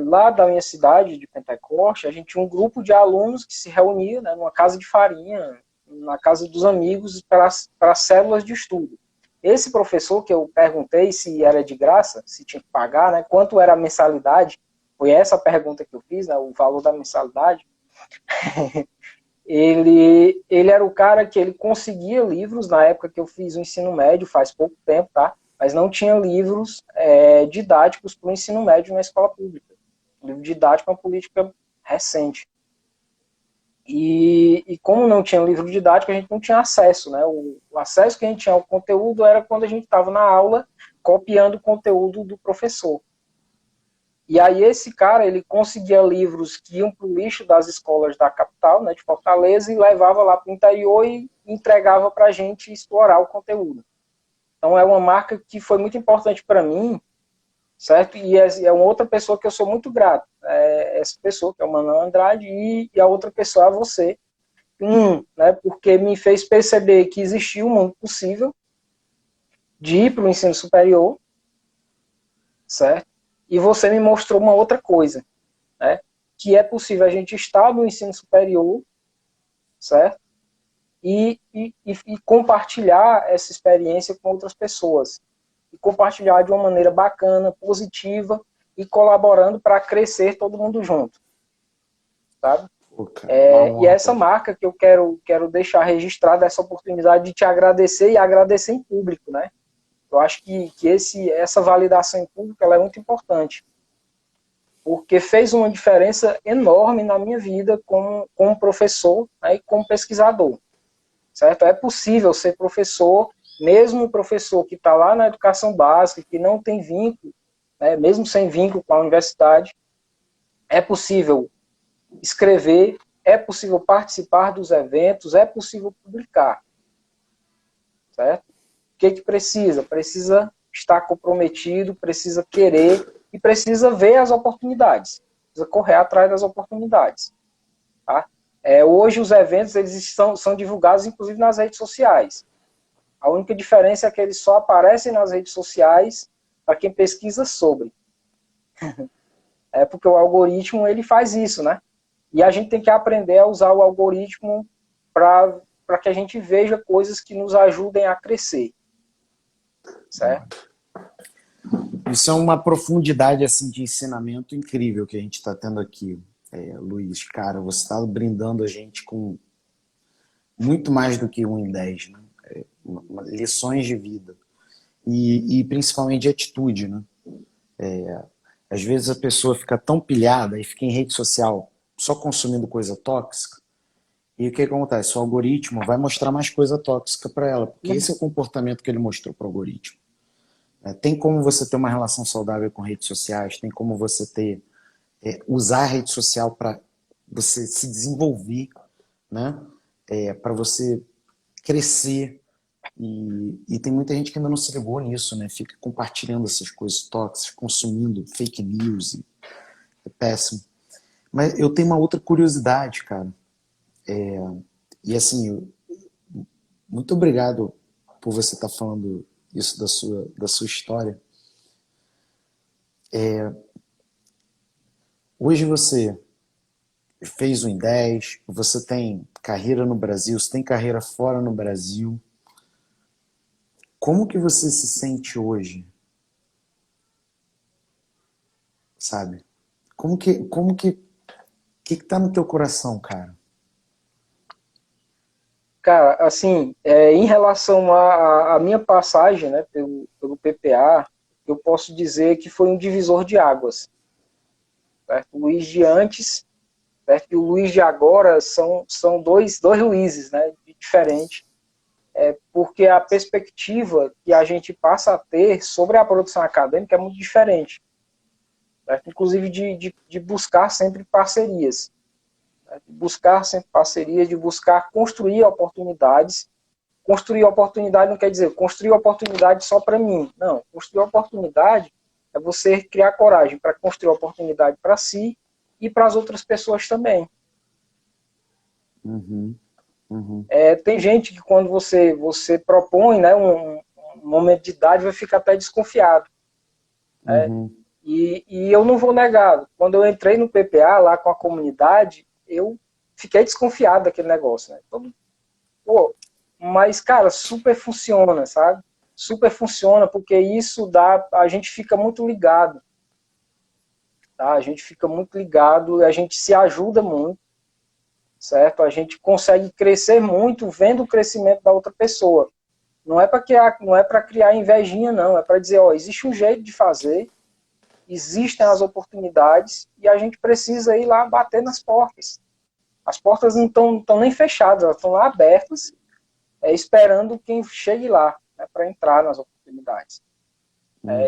Speaker 2: Lá da minha cidade, de Pentecoste, a gente tinha um grupo de alunos que se reunia, né, numa casa de farinha, na casa dos amigos, para células de estudo. Esse professor que eu perguntei se era de graça, se tinha que pagar, né, quanto era a mensalidade, foi essa a pergunta que eu fiz, né, o valor da mensalidade. Ele era o cara que ele conseguia livros, na época que eu fiz o ensino médio, faz pouco tempo, tá? Mas não tinha livros didáticos para o ensino médio na escola pública. O livro didático é uma política recente. E como não tinha livro didático, a gente não tinha acesso, né? O acesso que a gente tinha ao conteúdo era quando a gente estava na aula copiando o conteúdo do professor. E aí esse cara, ele conseguia livros que iam para o lixo das escolas da capital, né, de Fortaleza, e levava lá para o interior e entregava para a gente explorar o conteúdo. Então é uma marca que foi muito importante para mim, certo? E é uma outra pessoa que eu sou muito grato. Essa pessoa, que é o Manuel Andrade, e a outra pessoa é você. Né, porque me fez perceber que existia um mundo possível de ir para o ensino superior, certo? E você me mostrou uma outra coisa, né? Que é possível a gente estar no ensino superior, certo? E compartilhar essa experiência com outras pessoas. E compartilhar de uma maneira bacana, positiva, e colaborando para crescer todo mundo junto. Sabe? E essa marca que eu quero deixar registrada, essa oportunidade de te agradecer e agradecer em público, né? Eu acho que essa validação em público ela é muito importante, porque fez uma diferença enorme na minha vida como professor, né, e como pesquisador. Certo? É possível ser professor, mesmo o professor que está lá na educação básica, que não tem vínculo, né, mesmo sem vínculo com a universidade, É possível escrever, é possível participar dos eventos, é possível publicar, certo? O que precisa? Precisa estar comprometido, precisa querer e precisa ver as oportunidades, precisa correr atrás das oportunidades. Tá? Hoje os eventos eles são divulgados inclusive nas redes sociais. A única diferença é que eles só aparecem nas redes sociais para quem pesquisa sobre. É porque o algoritmo ele faz isso, né? E a gente tem que aprender a usar o algoritmo para que a gente veja coisas que nos ajudem a crescer. Certo?
Speaker 1: Isso é uma profundidade assim, de ensinamento incrível que a gente está tendo aqui, Luiz. Cara, você está brindando a gente com muito mais do que 1 em 10, né? Lições de vida. E principalmente de atitude, né? Às vezes a pessoa fica tão pilhada e fica em rede social só consumindo coisa tóxica. E o que acontece? O algoritmo vai mostrar mais coisa tóxica para ela, porque esse é o comportamento que ele mostrou para o algoritmo. Tem como você ter uma relação saudável com redes sociais, tem como você usar a rede social para você se desenvolver, né? Para você crescer. E tem muita gente que ainda não se ligou nisso, né? Fica compartilhando essas coisas tóxicas, consumindo fake news. É péssimo. Mas eu tenho uma outra curiosidade, cara. E assim, muito obrigado por você estar falando isso da sua história. Hoje você fez o IN10, você tem carreira no Brasil, você tem carreira fora no Brasil. Como que você se sente hoje? Sabe? Que tá no teu coração, cara?
Speaker 2: Cara, assim, em relação à minha passagem, né, pelo PPA, eu posso dizer que foi um divisor de águas. Certo? O Luiz de antes, certo? E o Luiz de agora são dois Luizes, né, diferentes, porque a perspectiva que a gente passa a ter sobre a produção acadêmica é muito diferente. Certo? Inclusive de buscar sempre parcerias. De buscar sempre parcerias, de buscar construir oportunidades. Construir oportunidade não quer dizer construir oportunidade só para mim. Não, construir oportunidade é você criar coragem para construir oportunidade para si e para as outras pessoas também.
Speaker 1: Uhum, uhum.
Speaker 2: Tem gente que quando você propõe, né, um momento de idade vai ficar até desconfiado.
Speaker 1: Uhum.
Speaker 2: E eu não vou negar, quando eu entrei no PPA lá com a comunidade, eu fiquei desconfiado daquele negócio. Né? Pô, mas, cara, super funciona, sabe? Super funciona, porque isso a gente fica muito ligado. Tá? A gente fica muito ligado, a gente se ajuda muito, certo? A gente consegue crescer muito vendo o crescimento da outra pessoa. Não é para criar invejinha, não. É para dizer, ó, existe um jeito de fazer, existem as oportunidades e a gente precisa ir lá bater nas portas. As portas não estão nem fechadas, elas estão lá abertas, esperando quem chegue lá, né, para entrar nas oportunidades.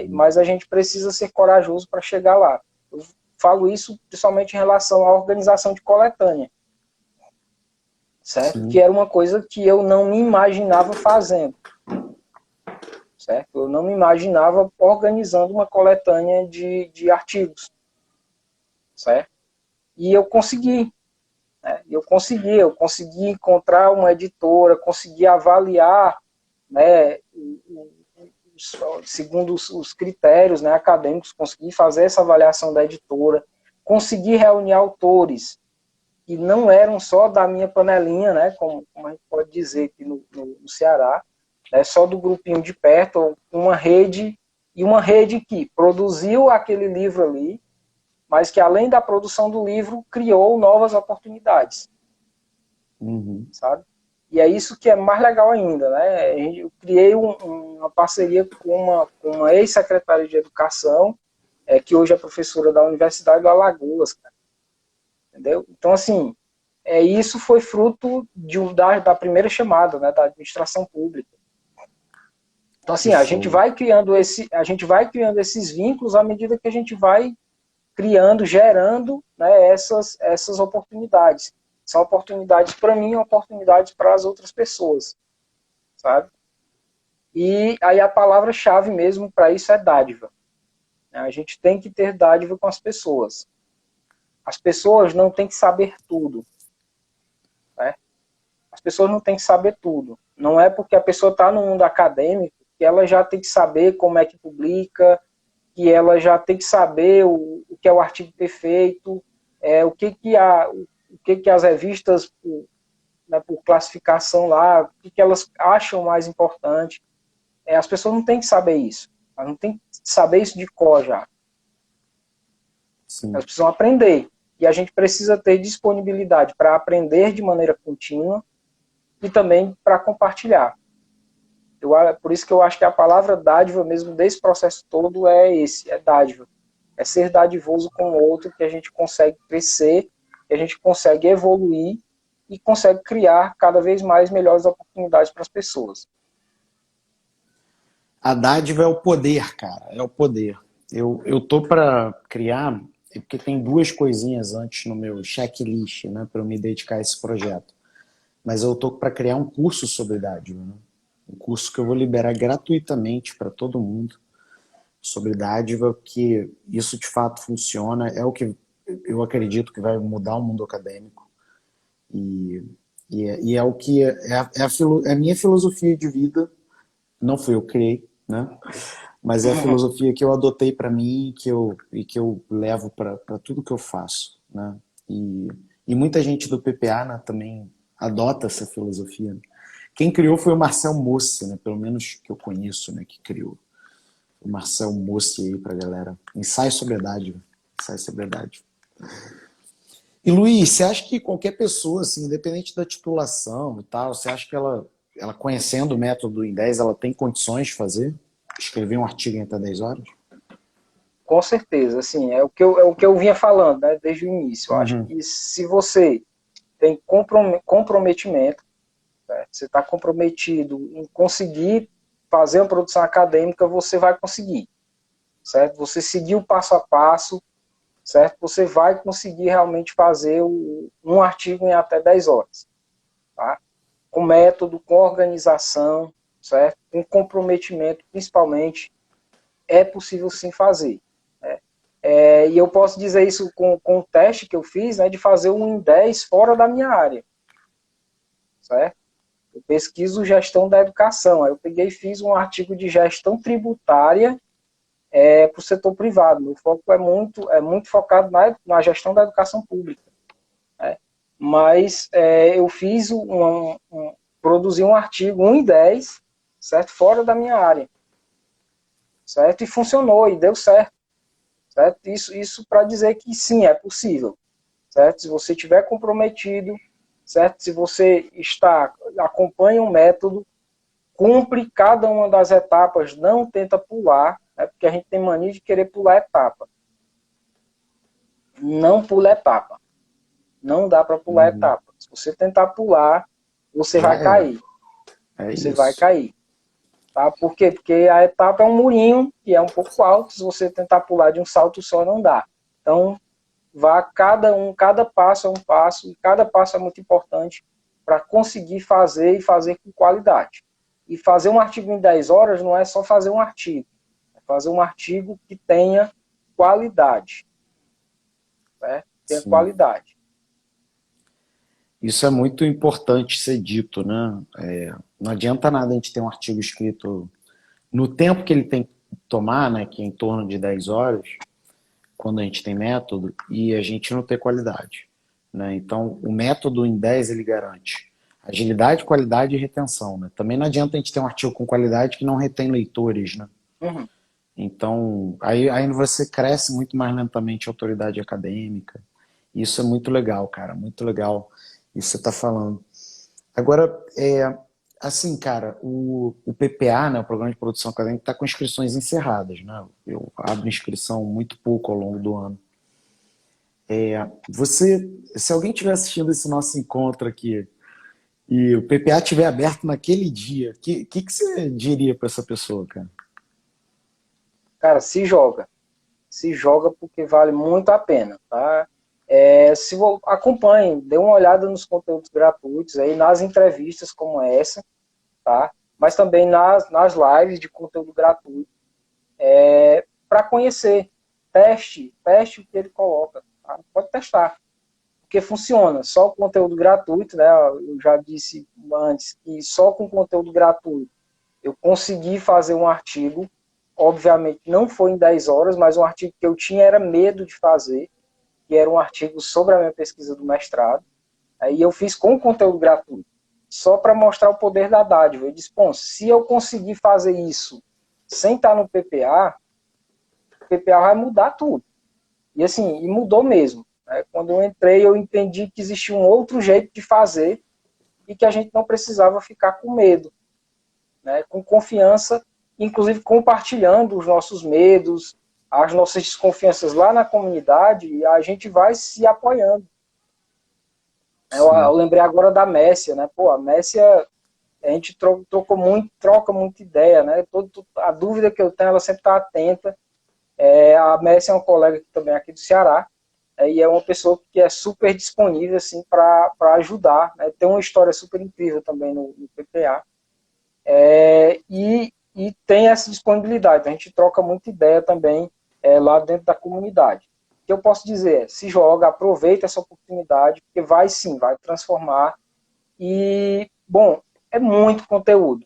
Speaker 2: Mas a gente precisa ser corajoso para chegar lá. Eu falo isso principalmente em relação à organização de coletânea, certo? Sim. Que era uma coisa que eu não me imaginava fazendo, certo? Eu não me imaginava organizando uma coletânea de artigos, certo? E eu consegui. Eu consegui encontrar uma editora, consegui avaliar, né, segundo os critérios, né, acadêmicos, consegui fazer essa avaliação da editora, consegui reunir autores que não eram só da minha panelinha, né, como a gente pode dizer aqui no Ceará, né, só do grupinho de perto, uma rede que produziu aquele livro ali, mas que além da produção do livro, criou novas oportunidades. Sabe? E é isso que é mais legal ainda, né? Eu criei uma parceria com uma ex-secretária de Educação, que hoje é professora da Universidade do Alagoas, cara. Entendeu? Então, assim, isso foi fruto da primeira chamada, né, da administração pública. Então, assim, a gente vai criando esses vínculos à medida que a gente vai criando, gerando, né, essas oportunidades. São oportunidades para mim e oportunidades para as outras pessoas, sabe? E aí a palavra-chave mesmo para isso é dádiva. A gente tem que ter dádiva com as pessoas. As pessoas não têm que saber tudo, né? As pessoas não têm que saber tudo. Não é porque a pessoa está no mundo acadêmico que ela já tem que saber como é que publica, que ela já tem que saber o que é o artigo perfeito, o que as revistas, né, por classificação lá, o que elas acham mais importante. As pessoas não têm que saber isso. Elas não têm que saber isso de cor já.
Speaker 1: Sim.
Speaker 2: Elas precisam aprender. E a gente precisa ter disponibilidade para aprender de maneira contínua e também para compartilhar. Por isso que eu acho que a palavra dádiva mesmo desse processo todo é dádiva. É ser dadivoso com o outro, que a gente consegue crescer, que a gente consegue evoluir e consegue criar cada vez mais melhores oportunidades para as pessoas.
Speaker 1: A dádiva é o poder, cara, é o poder. Eu tô para criar, porque tem duas coisinhas antes no meu checklist, né, para eu me dedicar a esse projeto. Mas eu tô para criar um curso sobre dádiva, né? Um curso que eu vou liberar gratuitamente para todo mundo sobre dádiva, que isso de fato funciona, é o que eu acredito que vai mudar o mundo acadêmico. E é o que é a minha filosofia de vida, não fui eu que criei, né? Mas é a filosofia que eu adotei para mim e que eu levo para tudo que eu faço, né? E muita gente do PPA, né, também adota essa filosofia. Quem criou foi o Marcel Mossi, né? Pelo menos que eu conheço, né? Que criou. O Marcel Mossi aí pra galera. Ensaio sobre a dádiva. Ensaio sobre a dádiva. E Luiz, você acha que qualquer pessoa, assim, independente da titulação e tal, você acha que ela conhecendo o método em 10, ela tem condições de fazer? Escrever um artigo em até 10 horas? Com
Speaker 2: certeza, assim, é o que eu vinha falando, né, desde o início. Eu acho que se você tem comprometimento, certo? Você está comprometido em conseguir fazer uma produção acadêmica, você vai conseguir, certo? Você seguir o passo a passo, certo? Você vai conseguir realmente fazer um artigo em até 10 horas, tá? Com método, com organização, certo? Com comprometimento, principalmente, é possível sim fazer. Né? E eu posso dizer isso com o teste que eu fiz, né, de fazer um em 10 fora da minha área, certo? Eu pesquiso gestão da educação, aí eu peguei e fiz um artigo de gestão tributária para o setor privado. Meu foco é muito focado na gestão da educação pública. Né? Mas eu fiz produzi um artigo 1 em 10, certo? Fora da minha área. Certo? E funcionou, e deu certo. Certo? Isso para dizer que sim, é possível. Certo? Se você estiver comprometido, certo? Se você acompanha um método, cumpre cada uma das etapas, não tenta pular, né? Porque a gente tem mania de querer pular etapa. Não pula etapa. Não dá para pular etapa. Se você tentar pular, você vai cair. Você vai cair. Tá? Por quê? Porque a etapa é um murinho, que é um pouco alto, se você tentar pular de um salto só, não dá. Então, cada passo é um passo, e cada passo é muito importante para conseguir fazer e fazer com qualidade. E fazer um artigo em 10 horas não é só fazer um artigo, é fazer um artigo que tenha qualidade. Né? Tenha qualidade.
Speaker 1: Isso é muito importante ser dito, né? Não adianta nada a gente ter um artigo escrito no tempo que ele tem que tomar, né, que é em torno de 10 horas, quando a gente tem método, e a gente não ter qualidade. Né? Então, o método em 10 ele garante agilidade, qualidade e retenção. Né? Também não adianta a gente ter um artigo com qualidade que não retém leitores. Né? Então, aí você cresce muito mais lentamente a autoridade acadêmica. Isso é muito legal, cara, muito legal isso que você está falando. Agora, assim, cara, o PPA, né, o Programa de Produção Acadêmica, está com inscrições encerradas. Né? Eu abro inscrição muito pouco ao longo do ano. Se alguém estiver assistindo esse nosso encontro aqui e o PPA estiver aberto naquele dia, o que você diria para essa pessoa, cara?
Speaker 2: Cara, se joga. se joga porque vale muito a pena, tá? Acompanhe, dê uma olhada nos conteúdos gratuitos, aí, nas entrevistas como essa, tá? Mas também nas lives de conteúdo gratuito, para conhecer, teste o que ele coloca, tá? Pode testar, porque funciona, só o conteúdo gratuito, né? Eu já disse antes que só com conteúdo gratuito eu consegui fazer um artigo, obviamente não foi em 10 horas, mas um artigo que eu tinha era medo de fazer, que era um artigo sobre a minha pesquisa do mestrado, aí eu fiz com conteúdo gratuito, só para mostrar o poder da dádiva. Eu disse, bom, se eu conseguir fazer isso sem estar no PPA, o PPA vai mudar tudo. E assim, e mudou mesmo. Né? Quando eu entrei, eu entendi que existia um outro jeito de fazer e que a gente não precisava ficar com medo, né? Com confiança, inclusive compartilhando os nossos medos, as nossas desconfianças lá na comunidade, e a gente vai se apoiando. Eu lembrei agora da Messia, né? Pô, a Messia, a gente troca muita ideia, né? A dúvida que eu tenho, ela sempre está atenta. A Messia é uma colega que também é aqui do Ceará, e é uma pessoa que é super disponível assim, para ajudar. Né? Tem uma história super incrível também no PPA. E tem essa disponibilidade. A gente troca muita ideia também lá dentro da comunidade. O que eu posso dizer é, se joga, aproveita essa oportunidade, porque vai sim, vai transformar. E, bom, é muito conteúdo.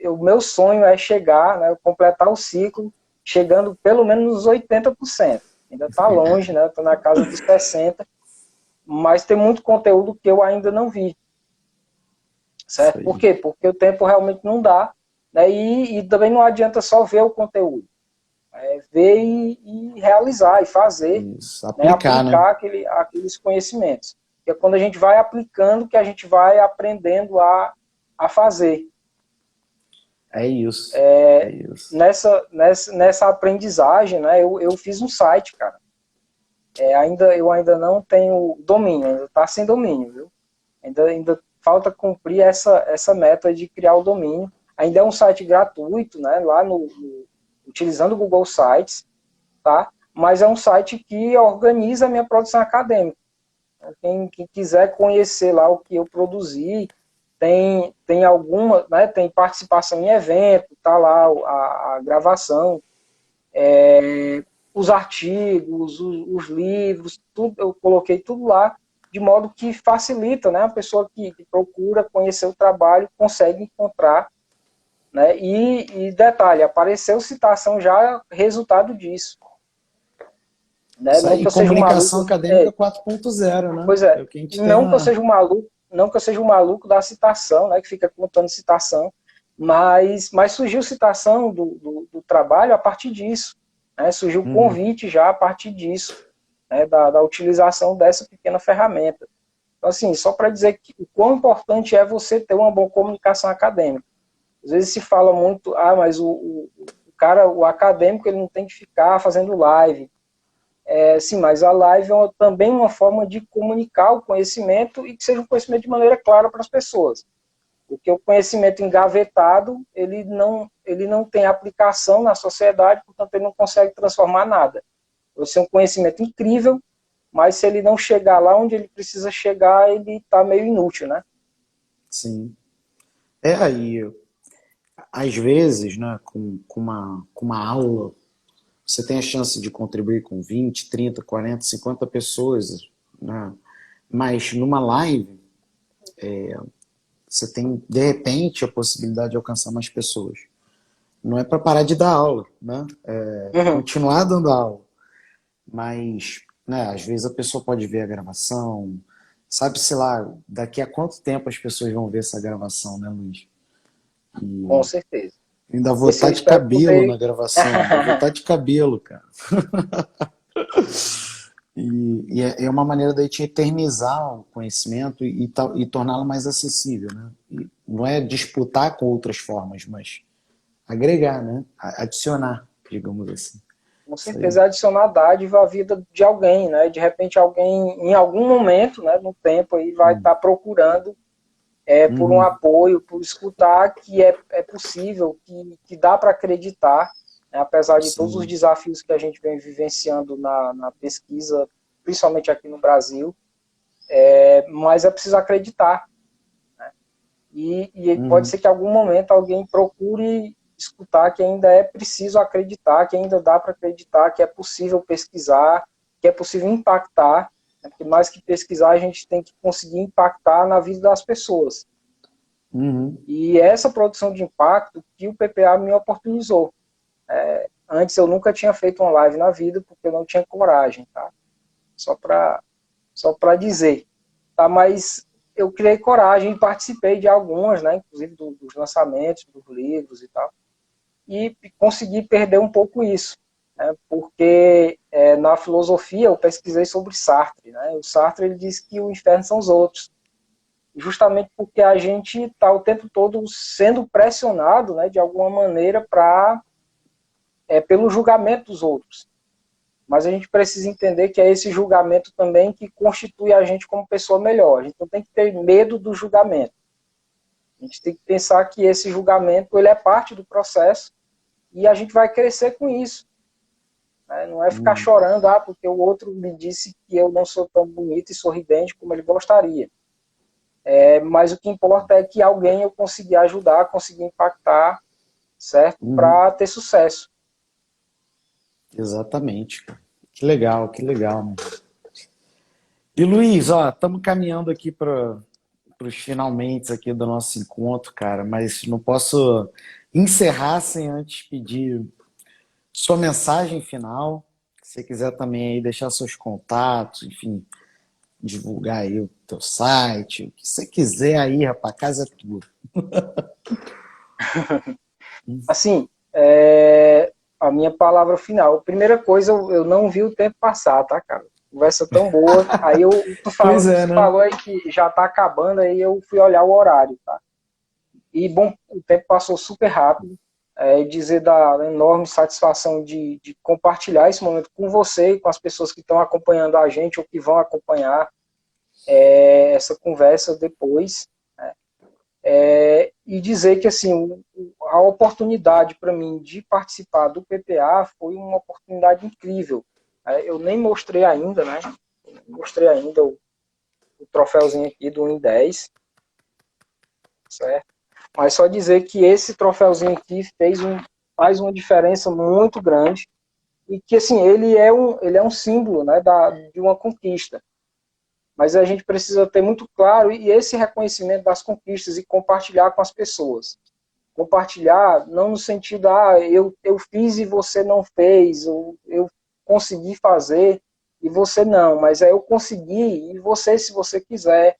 Speaker 2: O meu sonho é chegar, né, completar o ciclo, chegando pelo menos nos 80%. Ainda está longe, né? Estou na casa dos 60%, mas tem muito conteúdo que eu ainda não vi. Certo? Por quê? Porque o tempo realmente não dá, né? E também não adianta só ver o conteúdo. Ver e realizar, e fazer,
Speaker 1: Isso,
Speaker 2: né?
Speaker 1: aplicar, né?
Speaker 2: Aqueles conhecimentos. Que é quando a gente vai aplicando que a gente vai aprendendo a fazer.
Speaker 1: É isso. É isso.
Speaker 2: Nessa aprendizagem, né? Eu fiz um site, cara. Eu ainda não tenho domínio, ainda está sem domínio, viu? Ainda falta cumprir essa meta de criar o domínio. Ainda é um site gratuito, né? Lá utilizando o Google Sites, tá? Mas é um site que organiza a minha produção acadêmica. Quem quiser conhecer lá o que eu produzi, tem alguma, né? Tem participação em evento, tá lá a gravação, os artigos, os livros, tudo, eu coloquei tudo lá, de modo que facilita, né? A pessoa que procura conhecer o trabalho consegue encontrar, né? E detalhe, apareceu citação já resultado disso. Né?
Speaker 1: Isso
Speaker 2: Não
Speaker 1: aí,
Speaker 2: que eu seja um
Speaker 1: comunicação
Speaker 2: maluco.
Speaker 1: acadêmica 4.0, né?
Speaker 2: Pois é,
Speaker 1: É o que a gente tem
Speaker 2: não que eu
Speaker 1: lá.
Speaker 2: seja um maluco, não que eu seja um maluco da citação, né? Que fica contando citação, mas surgiu citação do trabalho a partir disso. Né? Surgiu o convite já a partir disso, né? Da utilização dessa pequena ferramenta. Então, assim, só para dizer que o quão importante é você ter uma boa comunicação acadêmica. Às vezes se fala muito, mas o cara, o acadêmico, ele não tem que ficar fazendo live. Sim, mas a live é também uma forma de comunicar o conhecimento e que seja um conhecimento de maneira clara para as pessoas. Porque o conhecimento engavetado, ele não tem aplicação na sociedade, portanto ele não consegue transformar nada. Vai ser um conhecimento incrível, mas se ele não chegar lá onde ele precisa chegar, ele está meio inútil, né?
Speaker 1: Sim. Aí, às vezes, né, com uma aula, você tem a chance de contribuir com 20, 30, 40, 50 pessoas, né? Mas numa live, você tem, de repente, a possibilidade de alcançar mais pessoas. Não é para parar de dar aula, né? Continuar dando aula. Mas, né, às vezes a pessoa pode ver a gravação, sabe-se lá, daqui a quanto tempo as pessoas vão ver essa gravação, né, Luiz?
Speaker 2: Com certeza.
Speaker 1: Ainda vou estar
Speaker 2: Eu
Speaker 1: de
Speaker 2: espero
Speaker 1: cabelo
Speaker 2: poder...
Speaker 1: na gravação, ainda vou estar de cabelo, cara. É uma maneira da gente eternizar o conhecimento e torná-lo mais acessível, né? E não é disputar com outras formas, mas agregar, né? Adicionar, digamos assim.
Speaker 2: Com certeza adicionar dádiva à vida de alguém, né? De repente alguém, em algum momento, né, no tempo aí, vai estar procurando por um apoio, por escutar que é possível, que dá para acreditar, né, apesar de todos os
Speaker 1: Sim.
Speaker 2: desafios que a gente vem vivenciando na pesquisa, principalmente aqui no Brasil, mas é preciso acreditar. E pode
Speaker 1: Uhum.
Speaker 2: ser que em algum momento alguém procure escutar que ainda é preciso acreditar, que ainda dá para acreditar, que é possível pesquisar, que é possível impactar, né? Porque mais que pesquisar, a gente tem que conseguir impactar na vida das pessoas.
Speaker 1: Uhum.
Speaker 2: E essa produção de impacto que o PPA me oportunizou. Antes eu nunca tinha feito uma live na vida, porque eu não tinha coragem, tá? Só para dizer. Tá? Mas eu criei coragem e participei de algumas, né? Inclusive dos lançamentos, dos livros e tal. E consegui perder um pouco isso, né? Porque na filosofia eu pesquisei sobre Sartre, né? O Sartre ele diz que o inferno são os outros, justamente porque a gente está o tempo todo sendo pressionado, né, de alguma maneira pelo julgamento dos outros. Mas a gente precisa entender que é esse julgamento também que constitui a gente como pessoa melhor. A gente não tem que ter medo do julgamento. A gente tem que pensar que esse julgamento ele é parte do processo e a gente vai crescer com isso. Né? Não é ficar
Speaker 1: Uhum.
Speaker 2: chorando, porque o outro me disse que eu não sou tão bonito e sorridente como ele gostaria. Mas o que importa é que alguém eu consegui ajudar, consegui impactar, certo?
Speaker 1: Uhum.
Speaker 2: Para ter sucesso.
Speaker 1: Exatamente, cara. Que legal, mano. E Luiz, ó, estamos caminhando aqui para os finalmente aqui do nosso encontro, cara, mas não posso encerrar sem antes pedir sua mensagem final. Se você quiser também aí deixar seus contatos, enfim, divulgar aí o teu site, o que você quiser aí, rapaz, a casa é tua.
Speaker 2: Assim, a minha palavra final. Primeira coisa, eu não vi o tempo passar, tá, cara? Conversa tão boa. Aí
Speaker 1: Pois é,
Speaker 2: você
Speaker 1: né?
Speaker 2: falou aí que já tá acabando, aí eu fui olhar o horário, tá? E, bom, o tempo passou super rápido. Dizer da enorme satisfação de compartilhar esse momento com você e com as pessoas que estão acompanhando a gente ou que vão acompanhar essa conversa depois. E dizer que assim a oportunidade para mim de participar do PPA foi uma oportunidade incrível. Eu nem mostrei ainda, né? Mostrei ainda o troféuzinho aqui do 1 em 10, certo? Mas só dizer que esse troféuzinho aqui faz uma diferença muito grande e que assim ele é um símbolo, né, de uma conquista. Mas a gente precisa ter muito claro e esse reconhecimento das conquistas e compartilhar com as pessoas. Compartilhar não no sentido, eu fiz e você não fez, ou eu consegui fazer e você não, mas eu consegui e você, se você quiser,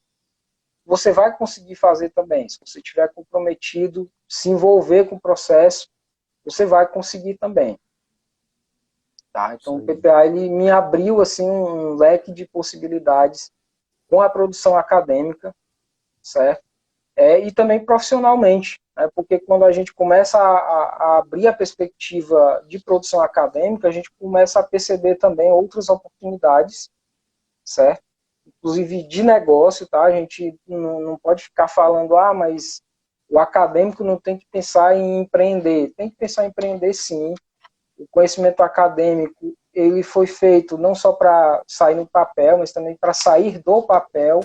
Speaker 2: você vai conseguir fazer também. Se você estiver comprometido, se envolver com o processo, você vai conseguir também. Tá? Então
Speaker 1: Isso
Speaker 2: o
Speaker 1: aí.
Speaker 2: PPA ele me abriu assim um leque de possibilidades com a produção acadêmica, certo? E também profissionalmente, né? Porque quando a gente começa a abrir a perspectiva de produção acadêmica, a gente começa a perceber também outras oportunidades, certo? Inclusive de negócio, tá? A gente não pode ficar falando, mas o acadêmico não tem que pensar em empreender. Tem que pensar em empreender sim. O conhecimento acadêmico ele foi feito não só para sair no papel, mas também para sair do papel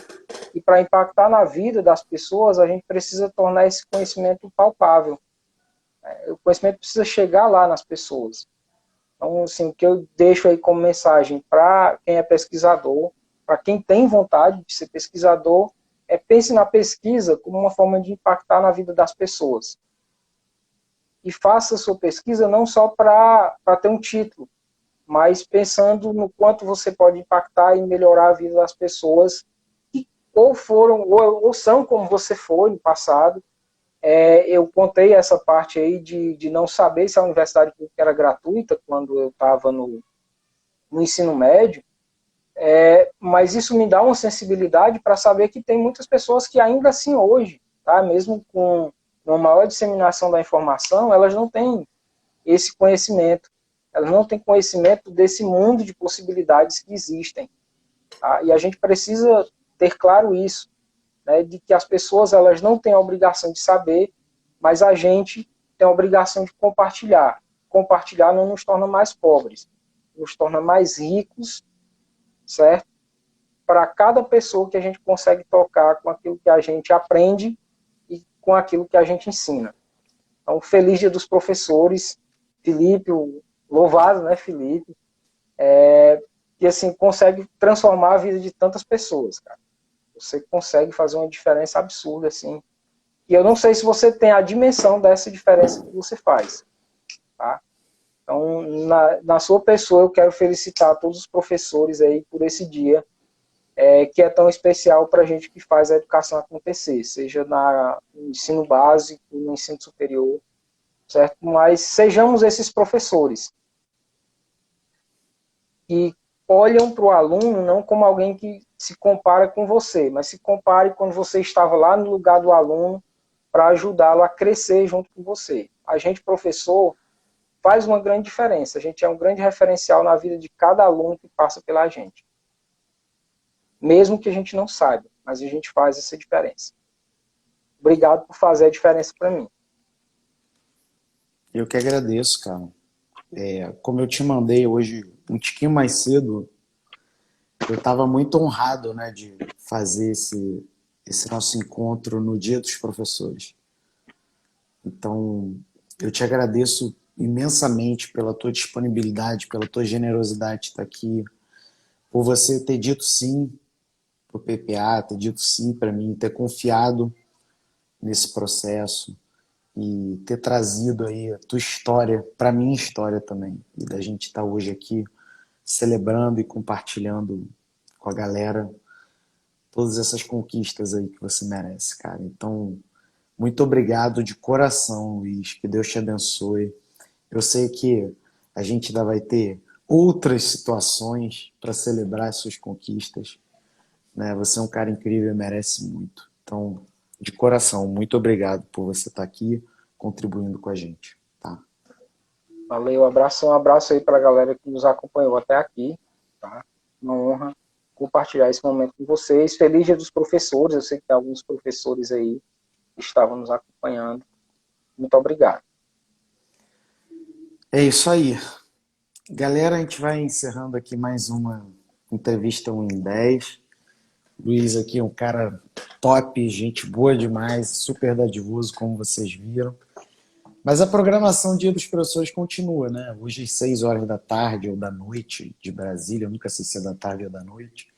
Speaker 2: e para impactar na vida das pessoas, a gente precisa tornar esse conhecimento palpável. O conhecimento precisa chegar lá nas pessoas. Então, assim, o que eu deixo aí como mensagem para quem é pesquisador, para quem tem vontade de ser pesquisador, pense na pesquisa como uma forma de impactar na vida das pessoas. E faça a sua pesquisa não só para ter um título, mas pensando no quanto você pode impactar e melhorar a vida das pessoas que ou foram ou são como você foi no passado. Eu contei essa parte aí de não saber se a universidade pública era gratuita quando eu estava no ensino médio, mas isso me dá uma sensibilidade para saber que tem muitas pessoas que ainda assim hoje, tá, mesmo com uma maior disseminação da informação, elas não têm esse conhecimento. Elas não têm conhecimento desse mundo de possibilidades que existem. Tá? E a gente precisa ter claro isso, né, de que as pessoas elas não têm a obrigação de saber, mas a gente tem a obrigação de compartilhar. compartilhar não nos torna mais pobres, nos torna mais ricos, certo? Para cada pessoa que a gente consegue tocar com aquilo que a gente aprende e com aquilo que a gente ensina. Então, feliz Dia dos Professores, Felipe, louvado, né, Felipe, que assim consegue transformar a vida de tantas pessoas, cara. Você consegue fazer uma diferença absurda, assim. E eu não sei se você tem a dimensão dessa diferença que você faz, tá? Então, na sua pessoa, eu quero felicitar todos os professores aí por esse dia, que é tão especial para a gente que faz a educação acontecer, seja no ensino básico, no ensino superior, certo? Mas sejamos esses professores que olham para o aluno não como alguém que se compara com você, mas se compare quando você estava lá no lugar do aluno para ajudá-lo a crescer junto com você. A gente, professor, faz uma grande diferença. A gente é um grande referencial na vida de cada aluno que passa pela gente. Mesmo que a gente não saiba, mas a gente faz essa diferença. Obrigado por fazer a diferença para mim.
Speaker 1: Eu que agradeço, cara. Como eu te mandei hoje um tiquinho mais cedo, eu estava muito honrado, né, de fazer esse nosso encontro no Dia dos Professores. Então, eu te agradeço imensamente pela tua disponibilidade, pela tua generosidade de estar aqui, por você ter dito sim para o PPA, ter dito sim para mim, ter confiado nesse processo e ter trazido aí a tua história, para a minha história também, e da gente estar hoje aqui celebrando e compartilhando com a galera todas essas conquistas aí que você merece, cara. Então, muito obrigado de coração, Luiz, que Deus te abençoe. Eu sei que a gente ainda vai ter outras situações para celebrar as suas conquistas, né? Você é um cara incrível e merece muito. Então, de coração, muito obrigado por você estar aqui contribuindo com a gente, tá?
Speaker 2: Valeu, um abraço aí para a galera que nos acompanhou até aqui, tá? Uma honra compartilhar esse momento com vocês. Feliz Dia dos Professores, eu sei que tem alguns professores aí que estavam nos acompanhando. Muito obrigado.
Speaker 1: É isso aí. Galera, a gente vai encerrando aqui mais uma entrevista 1 em 10. Luiz aqui é um cara top, gente boa demais, super dadivoso, como vocês viram. Mas a programação Dia dos Professores continua, né? Hoje às 6 horas da tarde ou da noite de Brasília, eu nunca sei se é da tarde ou da noite.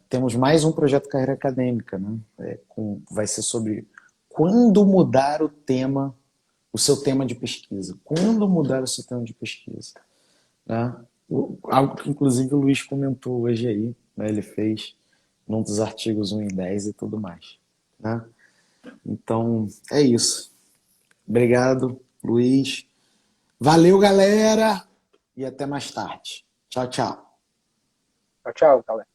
Speaker 1: Temos mais um projeto Carreira Acadêmica, né? Vai ser sobre quando mudar o seu tema de pesquisa. Quando mudar o seu tema de pesquisa, né? Algo que inclusive o Luiz comentou hoje aí, né? Ele fez num dos artigos 1 em 10 e tudo mais, né? Então, é isso. Obrigado, Luiz. Valeu, galera! E até mais tarde. Tchau, tchau.
Speaker 2: Tchau, tchau, galera.